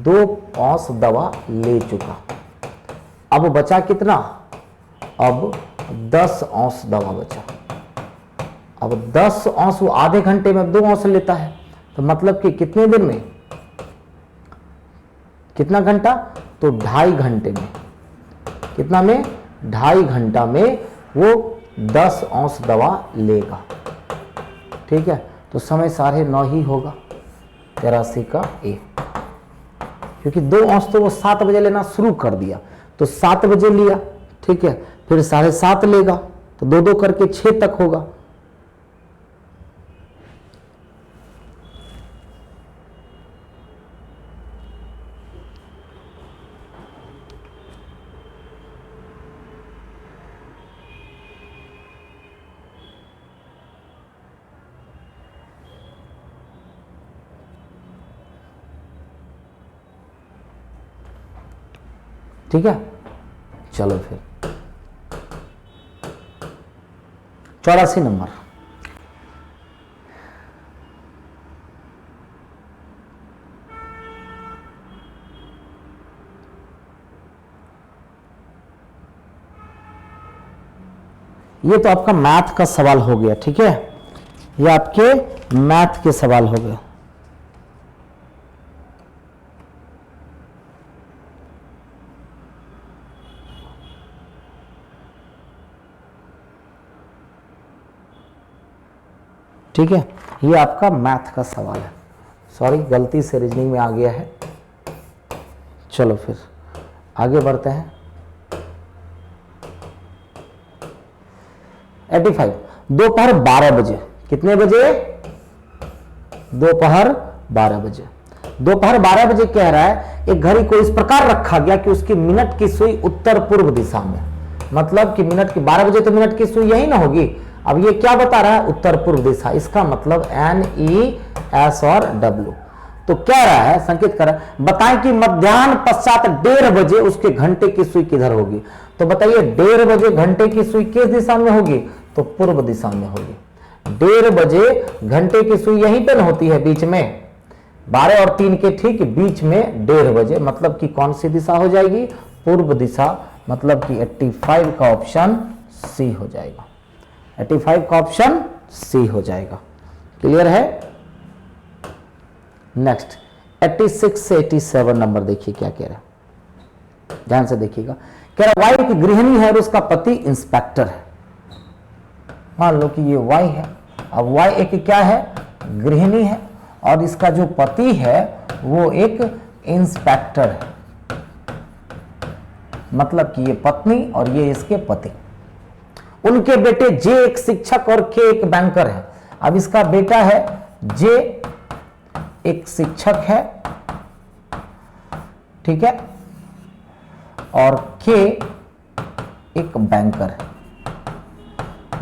2 औंस दवा ले चुका। अब बचा कितना, अब 10 औंस दवा बचा। अब 10 औंस वो आधे घंटे में 2 औंस लेता है, तो मतलब कि कितने दिन में, कितना घंटा, तो 2.5 घंटे में, कितना में, 2.5 घंटा में वो 10 औंस दवा लेगा। ठीक है, तो समय 9:30 ही होगा 83 का ए, क्योंकि 2 औंस तो वो 7 बजे लेना शुरू कर दिया, तो 7 बजे लिया, ठीक है, फिर 7:30 लेगा, तो 2-2 करके 6 तक होगा। ठीक है, चलो फिर 84 नंबर। ये तो आपका मैथ का सवाल हो गया, ठीक है, ये आपके मैथ के सवाल हो गए। ठीक है, ये आपका मैथ का सवाल है, सॉरी गलती से रीजनिंग में आ गया है। चलो फिर आगे बढ़ते हैं। 85 दोपहर 12 बजे, कितने बजे, दोपहर 12 बजे। दोपहर 12 बजे कह रहा है एक घड़ी को इस प्रकार रखा गया कि उसकी मिनट की सुई उत्तर पूर्व दिशा में, मतलब कि मिनट की 12 बजे तो मिनट की सुई यही ना होगी। अब ये क्या बता रहा है, उत्तर पूर्व दिशा, इसका मतलब NES और W। तो कह रहा है, संकेत कर रहा है, बताएं कि मध्याह्न पश्चात 1:30 बजे उसके घंटे की सुई किधर होगी। तो बताइए 1:30 बजे घंटे की सुई किस दिशा में होगी, तो पूर्व दिशा में होगी। 1:30 बजे घंटे की सुई यहीं पे न होती है, बीच में 12 और 3 के ठीक बीच में 1:30 बजे, मतलब कि कौन सी दिशा हो जाएगी, पूर्व दिशा, मतलब कि 85 का ऑप्शन सी हो जाएगा। 85 का ऑप्शन सी हो जाएगा। क्लियर है। नेक्स्ट 86 से 87 नंबर देखिए क्या कह रहा है, ध्यान से देखिएगा। कह रहा वाई एक गृहिणी है और उसका पति इंस्पेक्टर है। मान लो कि ये वाई है, अब वाई एक क्या है, गृहिणी है, और इसका जो पति है वो एक इंस्पेक्टर है, मतलब कि ये पत्नी और ये इसके पति। उनके बेटे जे एक शिक्षक और के एक बैंकर है। अब इसका बेटा है जे एक शिक्षक है, ठीक है, और के एक बैंकर है,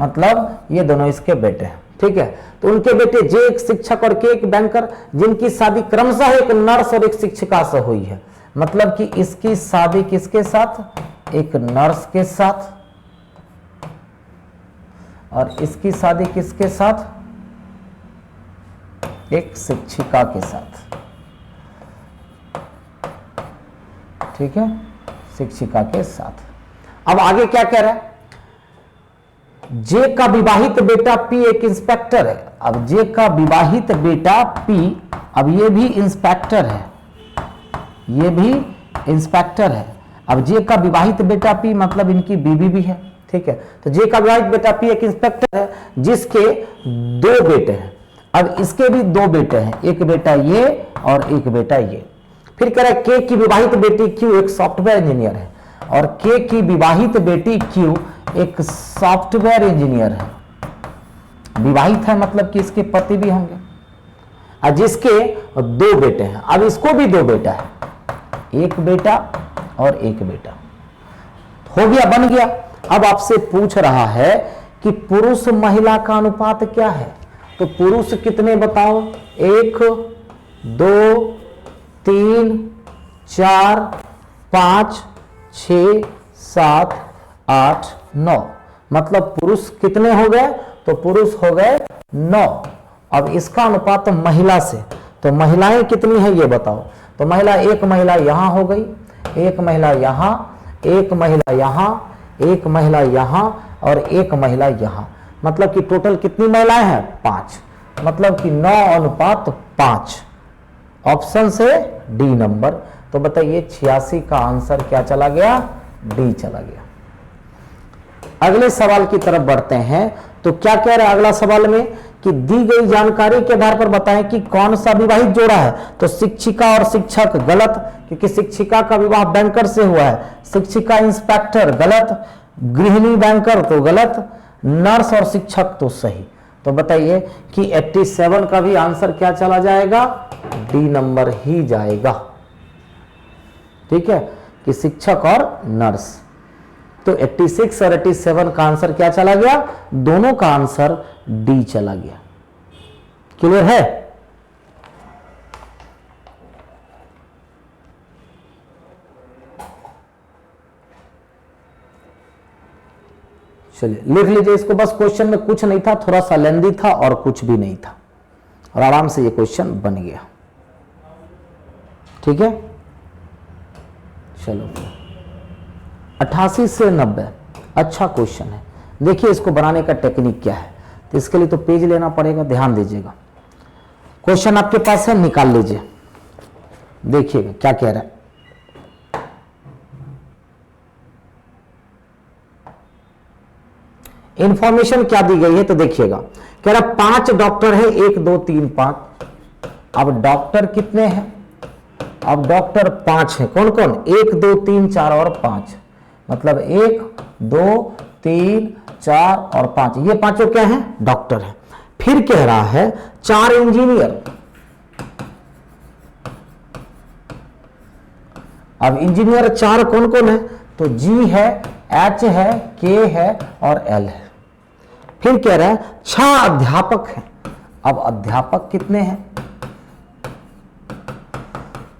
मतलब ये दोनों इसके बेटे हैं, ठीक है। तो उनके बेटे जे एक शिक्षक और के एक बैंकर, जिनकी शादी क्रमशः एक नर्स और एक शिक्षिका से हुई है, मतलब कि इसकी शादी किसके साथ, एक नर्स के साथ, और इसकी शादी किसके साथ, एक शिक्षिका के साथ, ठीक है, शिक्षिका के साथ। अब आगे क्या कह रहा है, जे का विवाहित बेटा पी एक इंस्पेक्टर है। अब जे का विवाहित बेटा पी, अब ये भी इंस्पेक्टर है, ये भी इंस्पेक्टर है। अब जे का विवाहित बेटा पी मतलब इनकी बीवी भी है, ठीक है। तो जे का विवाहित बेटा पी एक इंस्पेक्टर है जिसके 2 बेटे हैं। अब इसके भी 2 बेटे हैं, एक बेटा ये और एक बेटा ये। फिर कह रहा है के की विवाहित बेटी क्यू एक सॉफ्टवेयर इंजीनियर है, और के की विवाहित बेटी क्यू एक सॉफ्टवेयर इंजीनियर है। विवाहित है मतलब कि इसके पति भी होंगे, और जिसके 2 बेटे हैं। अब इसको भी 2 बेटा है, एक बेटा और एक बेटा। हो गया, बन गया। अब आपसे पूछ रहा है कि पुरुष महिला का अनुपात क्या है। तो पुरुष कितने बताओ, 1 2 3 4 5 6 7 8 9, मतलब पुरुष कितने हो गए? तो पुरुष हो गए 9। अब इसका अनुपात महिला से, तो महिलाएं कितनी है ये बताओ? तो महिला, एक महिला यहां हो गई, एक महिला यहां, एक महिला यहां, एक महिला यहां और एक महिला यहां, मतलब कि टोटल कितनी महिलाएं हैं? 5, मतलब कि 9 अनुपात 5। ऑप्शन से डी नंबर। तो बताइए 86 का आंसर क्या चला गया? डी चला गया। अगले सवाल की तरफ बढ़ते हैं। तो क्या कह रहा है अगला सवाल में कि दी गई जानकारी के आधार पर बताएं कि कौन सा विवाहित जोड़ा है। तो शिक्षिका और शिक्षक गलत, क्योंकि शिक्षिका का विवाह बैंकर से हुआ है। शिक्षिका इंस्पेक्टर गलत, गृहिणी बैंकर तो गलत, नर्स और शिक्षक तो सही। तो बताइए कि 87 का भी आंसर क्या चला जाएगा? डी नंबर ही जाएगा। ठीक है, कि शिक्षक और नर्स। तो 86 और 87 का आंसर क्या चला गया? दोनों का आंसर डी चला गया। क्लियर है? चलिए लिख लीजिए इसको। बस क्वेश्चन में कुछ नहीं था, थोड़ा सा लेंदी था और कुछ भी नहीं था, और आराम से ये क्वेश्चन बन गया। ठीक है, चलो 88 से 90 अच्छा क्वेश्चन है। देखिए इसको बनाने का टेक्निक क्या है। तो इसके लिए तो पेज लेना पड़ेगा, ध्यान दीजिएगा। क्वेश्चन आपके पास है, निकाल लीजिए, देखिएगा क्या कह रहा है। इंफॉर्मेशन क्या दी गई है तो देखिएगा, कह रहा 5 डॉक्टर है, 1 2 3 5। अब डॉक्टर कितने हैं? अब डॉक्टर 5 है। कौन कौन? 1 2 3 4 और 5, मतलब 1 2 3 4 और 5, ये पांचों क्या हैं? डॉक्टर हैं। फिर कह रहा है 4 इंजीनियर। अब इंजीनियर 4 कौन कौन है? तो जी है, एच है, के है और एल है। फिर कह रहा है 6 अध्यापक हैं। अब अध्यापक कितने हैं?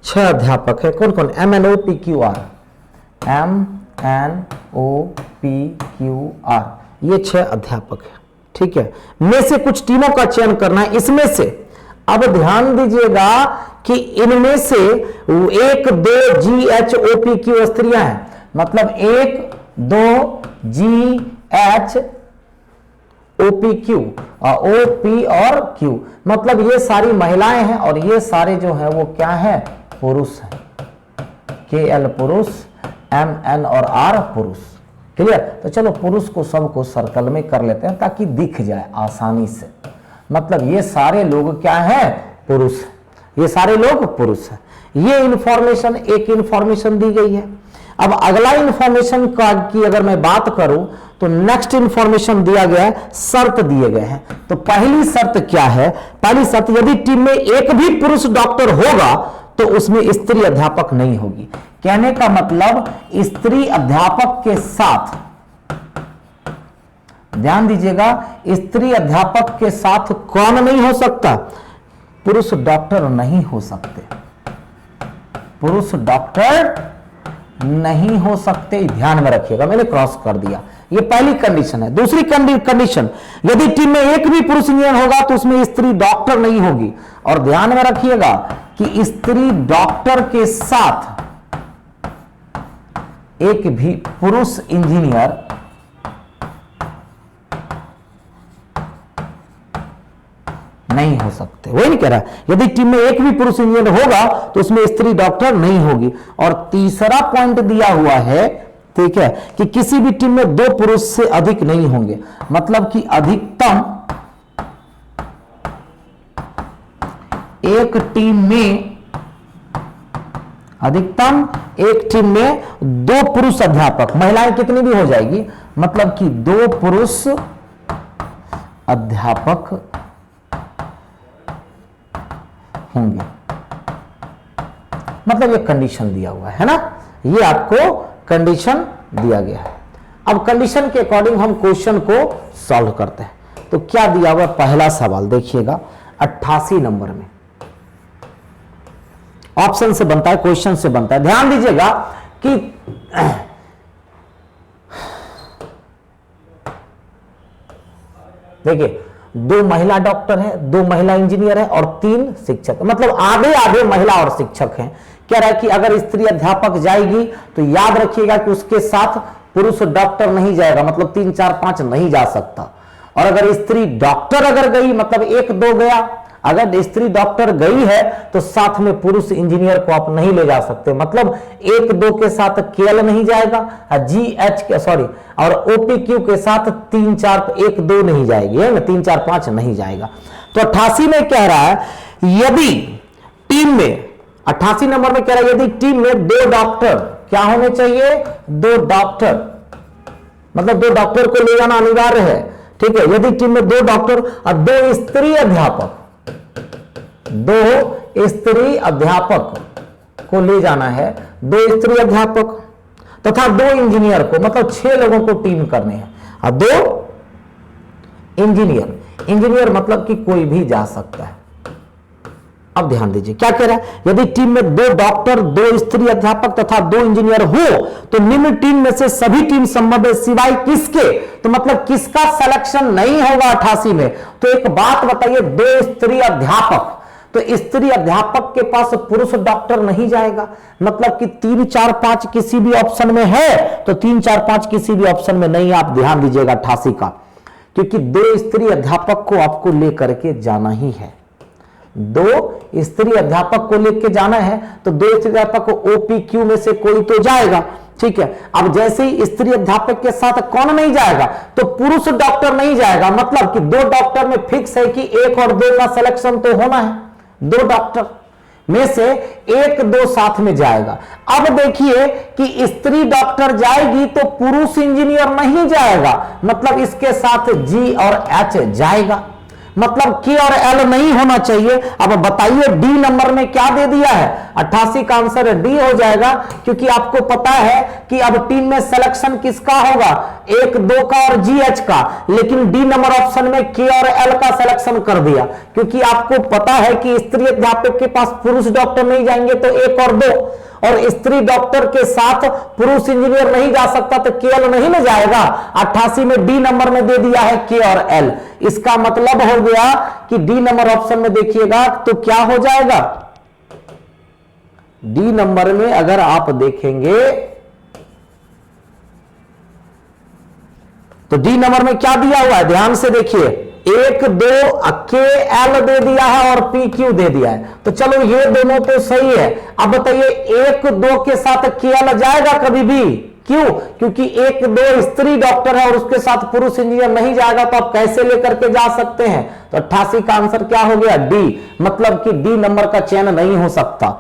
6 अध्यापक है। कौन कौन? M N O P Q R, M N O P Q R, ये 6 अध्यापक है। ठीक है, में से कुछ टीमों का चयन करना है। इसमें से अब ध्यान दीजिएगा कि इनमें से 1 2 G H O P Q स्त्रियां हैं, मतलब 1 2 G H O P Q, O P और क्यू, मतलब ये सारी महिलाएं हैं और ये सारे जो है वो क्या है? पुरुष हैं। के एल पुरुष, एम एन और आर पुरुष। क्लियर? तो चलो पुरुष को सबको सर्कल में कर लेते हैं ताकि दिख जाए आसानी से। मतलब ये सारे लोग क्या हैं? पुरुष। ये सारे लोग पुरुष हैं। ये इंफॉर्मेशन, एक इंफॉर्मेशन दी गई है। अब अगला इंफॉर्मेशन का की अगर मैं बात करूं तो नेक्स्ट इंफॉर्मेशन दिया गया है, शर्त दिए गए हैं। तो पहली शर्त क्या है? पहली शर्त, यदि टीम में एक भी पुरुष डॉक्टर होगा तो उसमें स्त्री अध्यापक नहीं होगी। कहने का मतलब स्त्री अध्यापक के साथ, ध्यान दीजिएगा, स्त्री अध्यापक के साथ कौन नहीं हो सकता? पुरुष डॉक्टर नहीं हो सकते। पुरुष डॉक्टर नहीं हो सकते, ध्यान में रखिएगा, मैंने क्रॉस कर दिया। ये पहली कंडीशन है। दूसरी कंडीशन, यदि टीम में एक भी पुरुष इंजीनियर होगा तो उसमें स्त्री डॉक्टर नहीं होगी। और ध्यान में रखिएगा कि स्त्री डॉक्टर के साथ एक भी पुरुष इंजीनियर नहीं हो सकते। वही नहीं कह रहा, यदि टीम में एक भी पुरुष इंजीनियर होगा तो उसमें स्त्री डॉक्टर नहीं होगी। और तीसरा पॉइंट दिया हुआ है, ठीक है, कि किसी भी टीम में 2 पुरुष से अधिक नहीं होंगे, मतलब कि अधिकतम एक टीम में 2 पुरुष अध्यापक, महिलाएं कितनी भी हो जाएगी, मतलब कि 2 पुरुष अध्यापक होंगे। मतलब ये कंडीशन दिया हुआ है ना, ये आपको कंडीशन दिया गया है। अब कंडीशन के अकॉर्डिंग हम क्वेश्चन को सॉल्व करते हैं। तो क्या दिया हुआ? पहला सवाल देखिएगा 88 नंबर में, ऑप्शन से बनता है, क्वेश्चन से बनता है। ध्यान दीजिएगा कि देखिए 2 महिला डॉक्टर है, 2 महिला इंजीनियर है और 3 शिक्षक, मतलब आधे आधे महिला और शिक्षक हैं। कह रहा है कि अगर स्त्री अध्यापक जाएगी तो याद रखिएगा कि उसके साथ पुरुष डॉक्टर नहीं जाएगा, मतलब 3 4 5 नहीं जा सकता। और अगर स्त्री डॉक्टर अगर गई, मतलब 1 2 गया, अगर स्त्री डॉक्टर गई है तो साथ में पुरुष इंजीनियर को आप नहीं ले जा सकते, मतलब 1 2 के साथ केएल नहीं जाएगा, GH के सॉरी और OPQ के साथ 3 4 1 2 नहीं जाएगी, है ना, 3 4 5 नहीं जाएगा। तो 88 में कह रहा है यदि टीम में 88 नंबर में कह रहा है यदि टीम में 2 डॉक्टर क्या होने चाहिए, 2 डॉक्टर, मतलब 2 डॉक्टर को ले जाना अनिवार्य है, ठीक है। यदि टीम में 2 डॉक्टर और 2 स्त्री अध्यापक, 2 स्त्री अध्यापक को ले जाना है, 2 स्त्री अध्यापक तथा 2 इंजीनियर को, मतलब 6 लोगों को टीम करने हैं, और 2 इंजीनियर, इंजीनियर मतलब कि कोई भी जा सकता है। अब ध्यान दीजिए क्या कह रहा है, यदि टीम में 2 डॉक्टर, 2 स्त्री अध्यापक तथा 2 इंजीनियर हो तो निम्न टीम में से सभी टीम संभव है सिवाय किसके, तो मतलब किसका सिलेक्शन नहीं होगा 88 में। तो एक बात बताइए, 2 स्त्री अध्यापक, तो स्त्री अध्यापक के पास पुरुष डॉक्टर नहीं जाएगा, मतलब कि 3 4 5 किसी भी ऑप्शन में है तो 3 4 5 किसी भी ऑप्शन में नहीं। आप ध्यान दीजिएगा 88 का, क्योंकि 2 स्त्री अध्यापक को आपको लेकर के जाना ही है, 2 स्त्री अध्यापक को लेकर जाना है तो 2 स्त्री अध्यापक को OPQ में से कोई तो जाएगा, ठीक है। अब जैसे ही स्त्री अध्यापक के साथ कौन नहीं जाएगा, तो पुरुष डॉक्टर नहीं जाएगा, मतलब कि 2 डॉक्टर में फिक्स है कि 1 और 2 का सिलेक्शन तो होना है, 2 डॉक्टर में से 1 2 साथ में जाएगा। अब देखिए कि स्त्री डॉक्टर जाएगी तो पुरुष इंजीनियर नहीं जाएगा, मतलब इसके साथ G और H जाएगा, मतलब K और L नहीं होना चाहिए। अब बताइए D नंबर में क्या दे दिया है, 88 का आंसर D हो जाएगा, क्योंकि आपको पता है कि अब टीम में सिलेक्शन किसका होगा, 1 2 का और GH का, लेकिन D नंबर ऑप्शन में K और L का सिलेक्शन कर दिया, क्योंकि आपको पता है कि स्त्री अध्यापक के पास पुरुष डॉक्टर नहीं जाएंगे तो 1 और 2, और स्त्री डॉक्टर के साथ पुरुष इंजीनियर नहीं जा सकता तो केएल नहीं ले जाएगा। 88 में डी नंबर में दे दिया है के और एल, इसका मतलब हो गया कि डी नंबर ऑप्शन में देखिएगा तो क्या हो जाएगा, डी नंबर में अगर आप देखेंगे तो डी नंबर में क्या दिया हुआ है, ध्यान से देखिए 1 2 के एल दे दिया है और पी क्यू दे दिया है, तो चलो ये दोनों तो सही है। अब बताइए 1 2 के साथ के एल जाएगा कभी भी, क्यों, क्योंकि 1 2 स्त्री डॉक्टर है और उसके साथ पुरुष इंजीनियर नहीं जाएगा, तो आप कैसे लेकर के जा सकते हैं, तो 88 का आंसर क्या हो गया डी, मतलब कि डी नंबर का चयन नहीं हो सकता।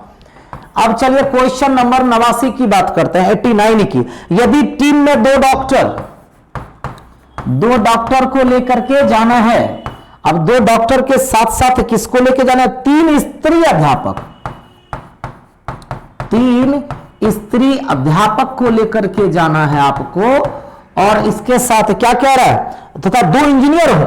अब चलिए क्वेश्चन नंबर 89 की बात करते हैं, 89 की। यदि टीम में दो डॉक्टर को लेकर के जाना है, अब 2 डॉक्टर के साथ साथ किसको लेकर जाना है, 3 स्त्री अध्यापक, 3 स्त्री अध्यापक को लेकर के जाना है आपको, और इसके साथ क्या कह रहा है तथा 2 इंजीनियर हो,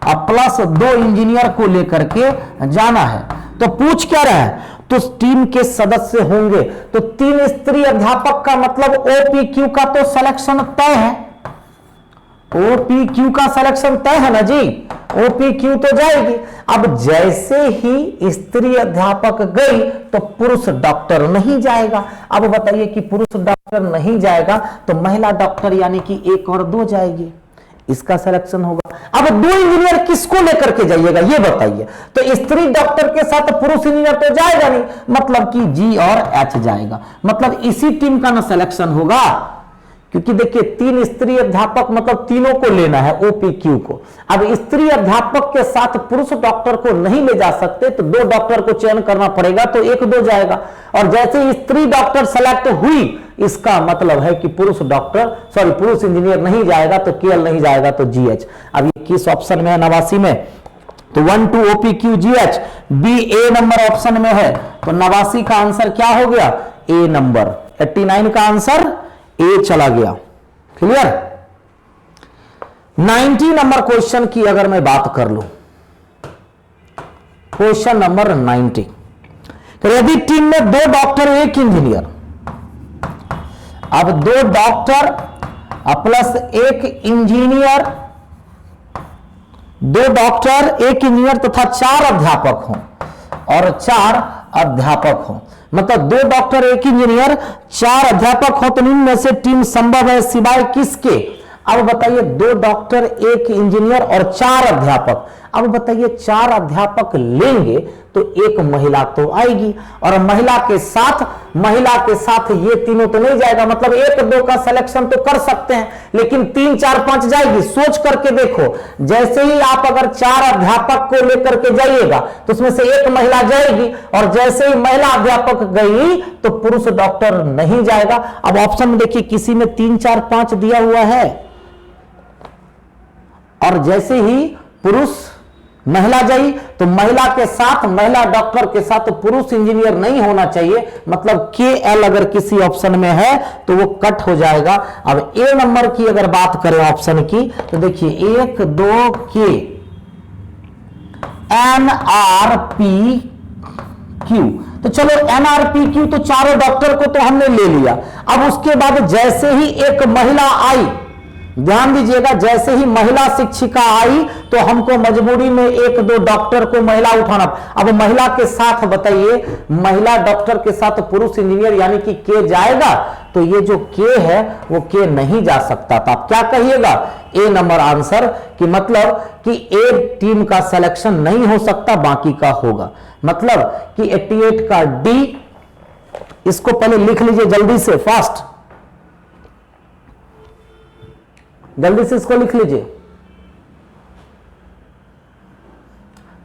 अब प्लस 2 इंजीनियर को लेकर के जाना है, तो पूछ क्या रहा है, तो टीम के सदस्य होंगे, तो 3 स्त्री अध्यापक का मतलब ओपीक्यू का तो सिलेक्शन तय है, ओपीक्यू का सिलेक्शन तय है ना जी, ओपीक्यू तो जाएगी। अब जैसे ही स्त्री अध्यापक गई तो पुरुष डॉक्टर नहीं जाएगा, अब बताइए कि पुरुष डॉक्टर नहीं जाएगा तो महिला डॉक्टर यानी कि 1 और 2 जाएगी, इसका सिलेक्शन होगा। अब 2 इंजीनियर किसको लेकर के जाइएगा ये बताइए, तो स्त्री डॉक्टर के साथ पुरुष इंजीनियर तो जाएगा नहीं, मतलब कि जी और एच जाएगा, मतलब इसी टीम का ना सिलेक्शन होगा, क्योंकि देखिए 3 स्त्री अध्यापक मतलब तीनों को लेना है ओपीक्यू को। अब स्त्री अध्यापक के साथ पुरुष डॉक्टर को नहीं ले जा सकते तो 2 डॉक्टर को चयन करना पड़ेगा, तो 1 2 जाएगा, और जैसे स्त्री डॉक्टर सेलेक्ट हुई इसका मतलब है कि पुरुष इंजीनियर नहीं जाएगा, तो केएल नहीं जाएगा, तो जीएच। अब ये किस ऑप्शन में है 89 में, तो 1 2 ओपीक्यू जीएच, बी ए नंबर ऑप्शन में है, तो 89 का आंसर क्या हो गया ए नंबर, 89 का आंसर ए चला गया। क्लियर। 90 नंबर क्वेश्चन की अगर मैं बात कर लूं, क्वेश्चन नंबर 90 तो यदि टीम में 2 डॉक्टर 1 इंजीनियर, अब 2 doctor plus 1 engineer, 2 doctor 1 engineer तथा 4 अध्यापक हों और 4 अध्यापक हों, मतलब 2 डॉक्टर 1 इंजीनियर 4 अध्यापक हो, तो इनमें से टीम संभव है सिवाय किसके? अब बताइए 2 डॉक्टर 1 इंजीनियर और 4 अध्यापक। अब बताइए 4 अध्यापक लेंगे तो 1 महिला तो आएगी, और महिला के साथ ये तीनों तो नहीं जाएगा, मतलब 1-2 का सिलेक्शन तो कर सकते हैं, लेकिन 3, 4, 5 जाएगी। सोच करके देखो, जैसे ही आप अगर 4 अध्यापक को लेकर के जाइएगा तो उसमें से 1 महिला जाएगी, और जैसे ही महिला अध्यापक गई तो पुरुष डॉक्टर नहीं जाएगा। अब ऑप्शन में देखिए किसी में 3, 4, 5 दिया हुआ है, और जैसे ही पुरुष महिला जाई तो महिला के साथ, महिला डॉक्टर के साथ पुरुष इंजीनियर नहीं होना चाहिए, मतलब KL अगर किसी ऑप्शन में है तो वो कट हो जाएगा। अब A नंबर की अगर बात करें ऑप्शन की तो देखिए 1, 2 K NRPQ, तो चलो NRPQ तो चारों डॉक्टर को तो हमने ले लिया। अब उसके बाद जैसे ही 1 महिला आई, ध्यान दीजिएगा, जैसे ही महिला शिक्षिका आई तो हमको मजबूरी में 1-2 डॉक्टर को महिला उठाना। अब महिला के साथ बताइए, महिला डॉक्टर के साथ पुरुष इंजीनियर यानी कि K जाएगा, तो ये जो K है वो K नहीं जा सकता था। आप क्या कहिएगा? A नंबर आंसर, कि मतलब कि A टीम का सिलेक्शन नहीं हो सकता, बाकी का होगा। मतलब कि 88 का D, इसको पहले लिख लीजिए जल्दी से, फास्ट, जल्दी से इसको लिख लीजिए।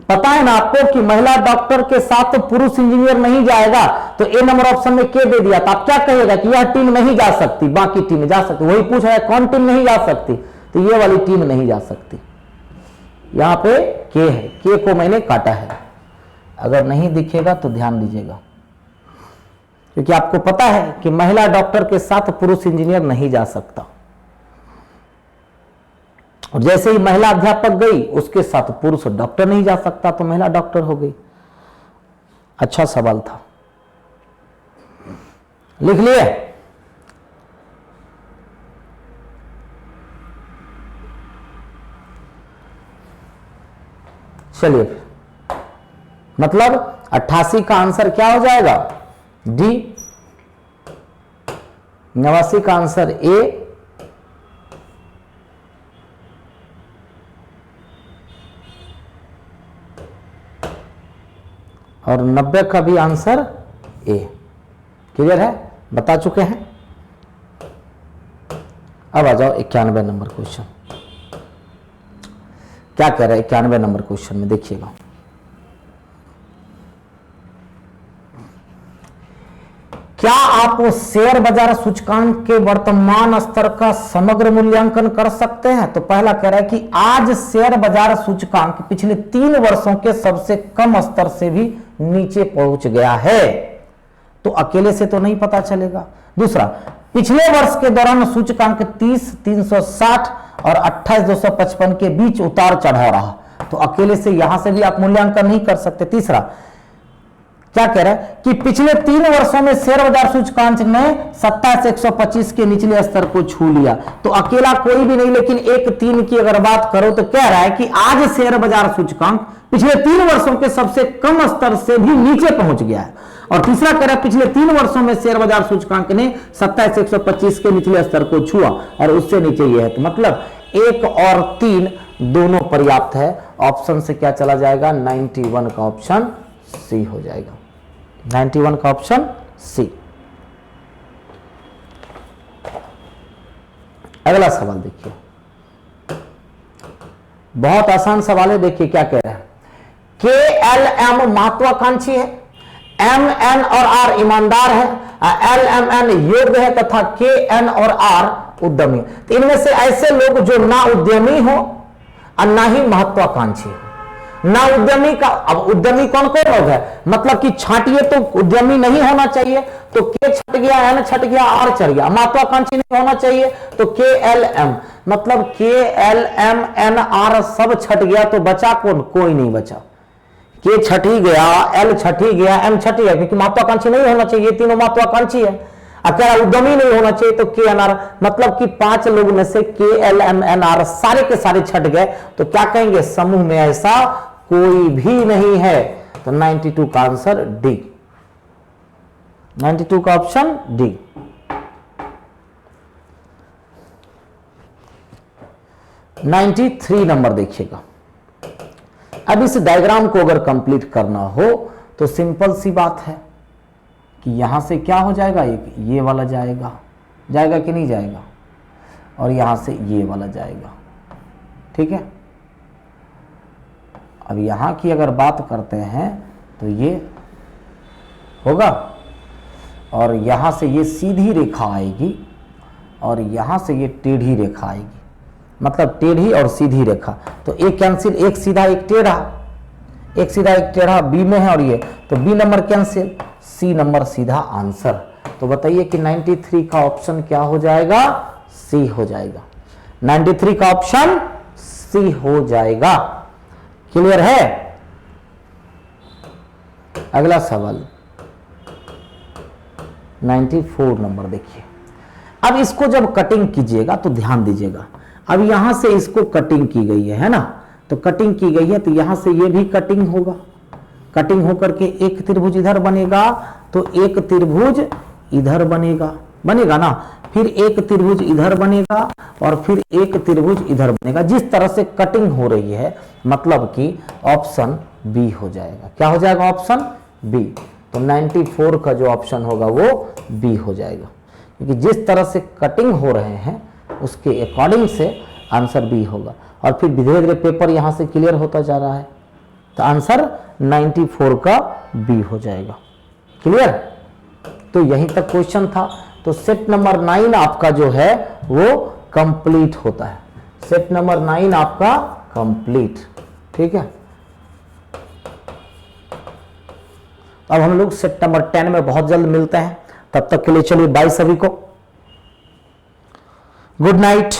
पता है ना आपको कि महिला डॉक्टर के साथ तो पुरुष इंजीनियर नहीं जाएगा, तो A नंबर ऑप्शन में K दे दिया, तो आप क्या कहिएगा कि यह टीम नहीं जा सकती, बाकी टीम जा सकती। वही पूछ रहा है कौन टीम नहीं जा सकती, तो ये वाली टीम नहीं जा सकती। यहां पे K है, K को मैंने काटा है, अगर नहीं दिखेगा तो ध्यान दीजिएगा, क्योंकि आपको पता है कि महिला डॉक्टर के साथ पुरुष इंजीनियर नहीं जा सकता, और जैसे ही महिला अध्यापक गई उसके साथ पुरुष डॉक्टर नहीं जा सकता, तो महिला डॉक्टर हो गई। अच्छा सवाल था, लिख लिए? चलिए, मतलब 88 का आंसर क्या हो जाएगा? D, 89 का आंसर A, और 90 का भी आंसर A। क्लियर है? बता चुके हैं। अब आ जाओ 91 नंबर क्वेश्चन। क्या कह रहा है 91 नंबर क्वेश्चन में? देखिएगा, क्या आप शेयर बाजार सूचकांक के वर्तमान स्तर का समग्र मूल्यांकन कर सकते हैं? तो पहला कह रहा है कि आज शेयर बाजार सूचकांक पिछले 3 वर्षों के सबसे कम स्तर से भी नीचे पहुंच गया है, तो अकेले से तो नहीं पता चलेगा। दूसरा, पिछले वर्ष के दौरान सूचकांक 30, 360 और 28,255 के बीच उतार चढ़ाव रहा, तो अकेले से यहां से भी आप मूल्यांकन नहीं कर सकते। तीसरा, क्या कह रहा है कि पिछले 3 वर्षों में शेयर बाजार सूचकांक ने 27,125 के निचले स्तर को छू लिया, तो अकेला कोई भी नहीं, लेकिन 1-3 की अगर बात करो तो कह रहा है कि आज शेयर बाजार सूचकांक पिछले 3 वर्षों के सबसे कम स्तर से भी नीचे पहुंच गया है। और तीसरा कह रहा है पिछले 3 वर्षों में शेयर बाजार सूचकांक ने 27,125 के निचले स्तर को छुआ और उससे नीचे यह है, तो मतलब 1 और 3 दोनों पर्याप्त है। ऑप्शन से क्या चला जाएगा? 91 का ऑप्शन सी हो जाएगा। 91 का ऑप्शन सी। अगला सवाल देखिए, बहुत आसान सवाल है। देखिए क्या कह रहा है, KLM महत्वाकांक्षी है, MN और R ईमानदार है, LMN योग्य है तथा KN और R उद्यमी। तो इनमें से ऐसे लोग जो ना उद्यमी हो और ना ही महत्वाकांक्षी हो। ना उद्यमी का, अब उद्यमी कौन कौन लोग है, मतलब कि छांटिए तो उद्यमी नहीं होना चाहिए, तो K छट गया, N छट गया, R चढ़ गया। महत्वाकांक्षी नहीं होना चाहिए तो KLM, मतलब KLM, N, R सब छट गया, तो बचा कौन? कोई नहीं बचा। के छठी गया, एल छठी गया, एम छठी है, क्योंकि महत्वाकांक्षी नहीं होना चाहिए, तीनों महत्वाकांक्षी है। अकेला उद्यमी नहीं होना चाहिए, तो के एन आर, मतलब कि 5 लोग में से के एल एम एन आर सारे के सारे छट गए, तो क्या कहेंगे, समूह में ऐसा कोई भी नहीं है। तो 92 का आंसर डी, 92 का ऑप्शन डी। नाइन्टी 93 नंबर देखिएगा। अब इस डायग्राम को अगर कंप्लीट करना हो तो सिंपल सी बात है कि यहां से क्या हो जाएगा, एक ये वाला जाएगा, जाएगा कि नहीं जाएगा, और यहां से ये वाला जाएगा, ठीक है। अब यहां की अगर बात करते हैं तो ये होगा, और यहां से ये सीधी रेखा आएगी, और यहां से ये टेढ़ी रेखा आएगी, मतलब टेढ़ी और सीधी रेखा। तो एक कैंसिल, एक सीधा एक टेढ़ा, एक सीधा एक टेढ़ा बी में है, और ये तो B number cancel, C number सीधा आंसर। तो बताइए कि 93 का ऑप्शन क्या हो जाएगा, सी हो जाएगा। 93 का ऑप्शन सी हो जाएगा। क्लियर है। अगला सवाल 94 नंबर देखिए। अब इसको जब कटिंग कीजिएगा तो ध्यान दीजिएगा, अब यहां से इसको कटिंग की गई है ना, तो कटिंग की गई है तो यहां से ये भी कटिंग होगा, कटिंग होकर के एक त्रिभुज इधर बनेगा, तो एक त्रिभुज इधर बनेगा, बनेगा ना, फिर एक त्रिभुज इधर बनेगा, और फिर एक त्रिभुज इधर बनेगा। जिस तरह से कटिंग हो रही है, मतलब कि ऑप्शन बी हो जाएगा। क्या हो जाएगा, ऑप्शन बी। तो 94 का जो ऑप्शन होगा वो बी हो जाएगा, क्योंकि जिस तरह से कटिंग हो रहे हैं उसके अकॉर्डिंग से आंसर बी होगा। और फिर धीरे धीरे पेपर यहां से क्लियर होता जा रहा है, तो आंसर 94 का बी हो जाएगा। क्लियर। तो यहीं तक क्वेश्चन था। तो सेट नंबर 9 आपका जो है वो कंप्लीट होता है, सेट नंबर 9 आपका कंप्लीट, ठीक है। अब हम लोग सेट नंबर 10 में बहुत जल्द मिलते हैं, तब तक के लिए चलिए बाय सभी को, गुड नाइट।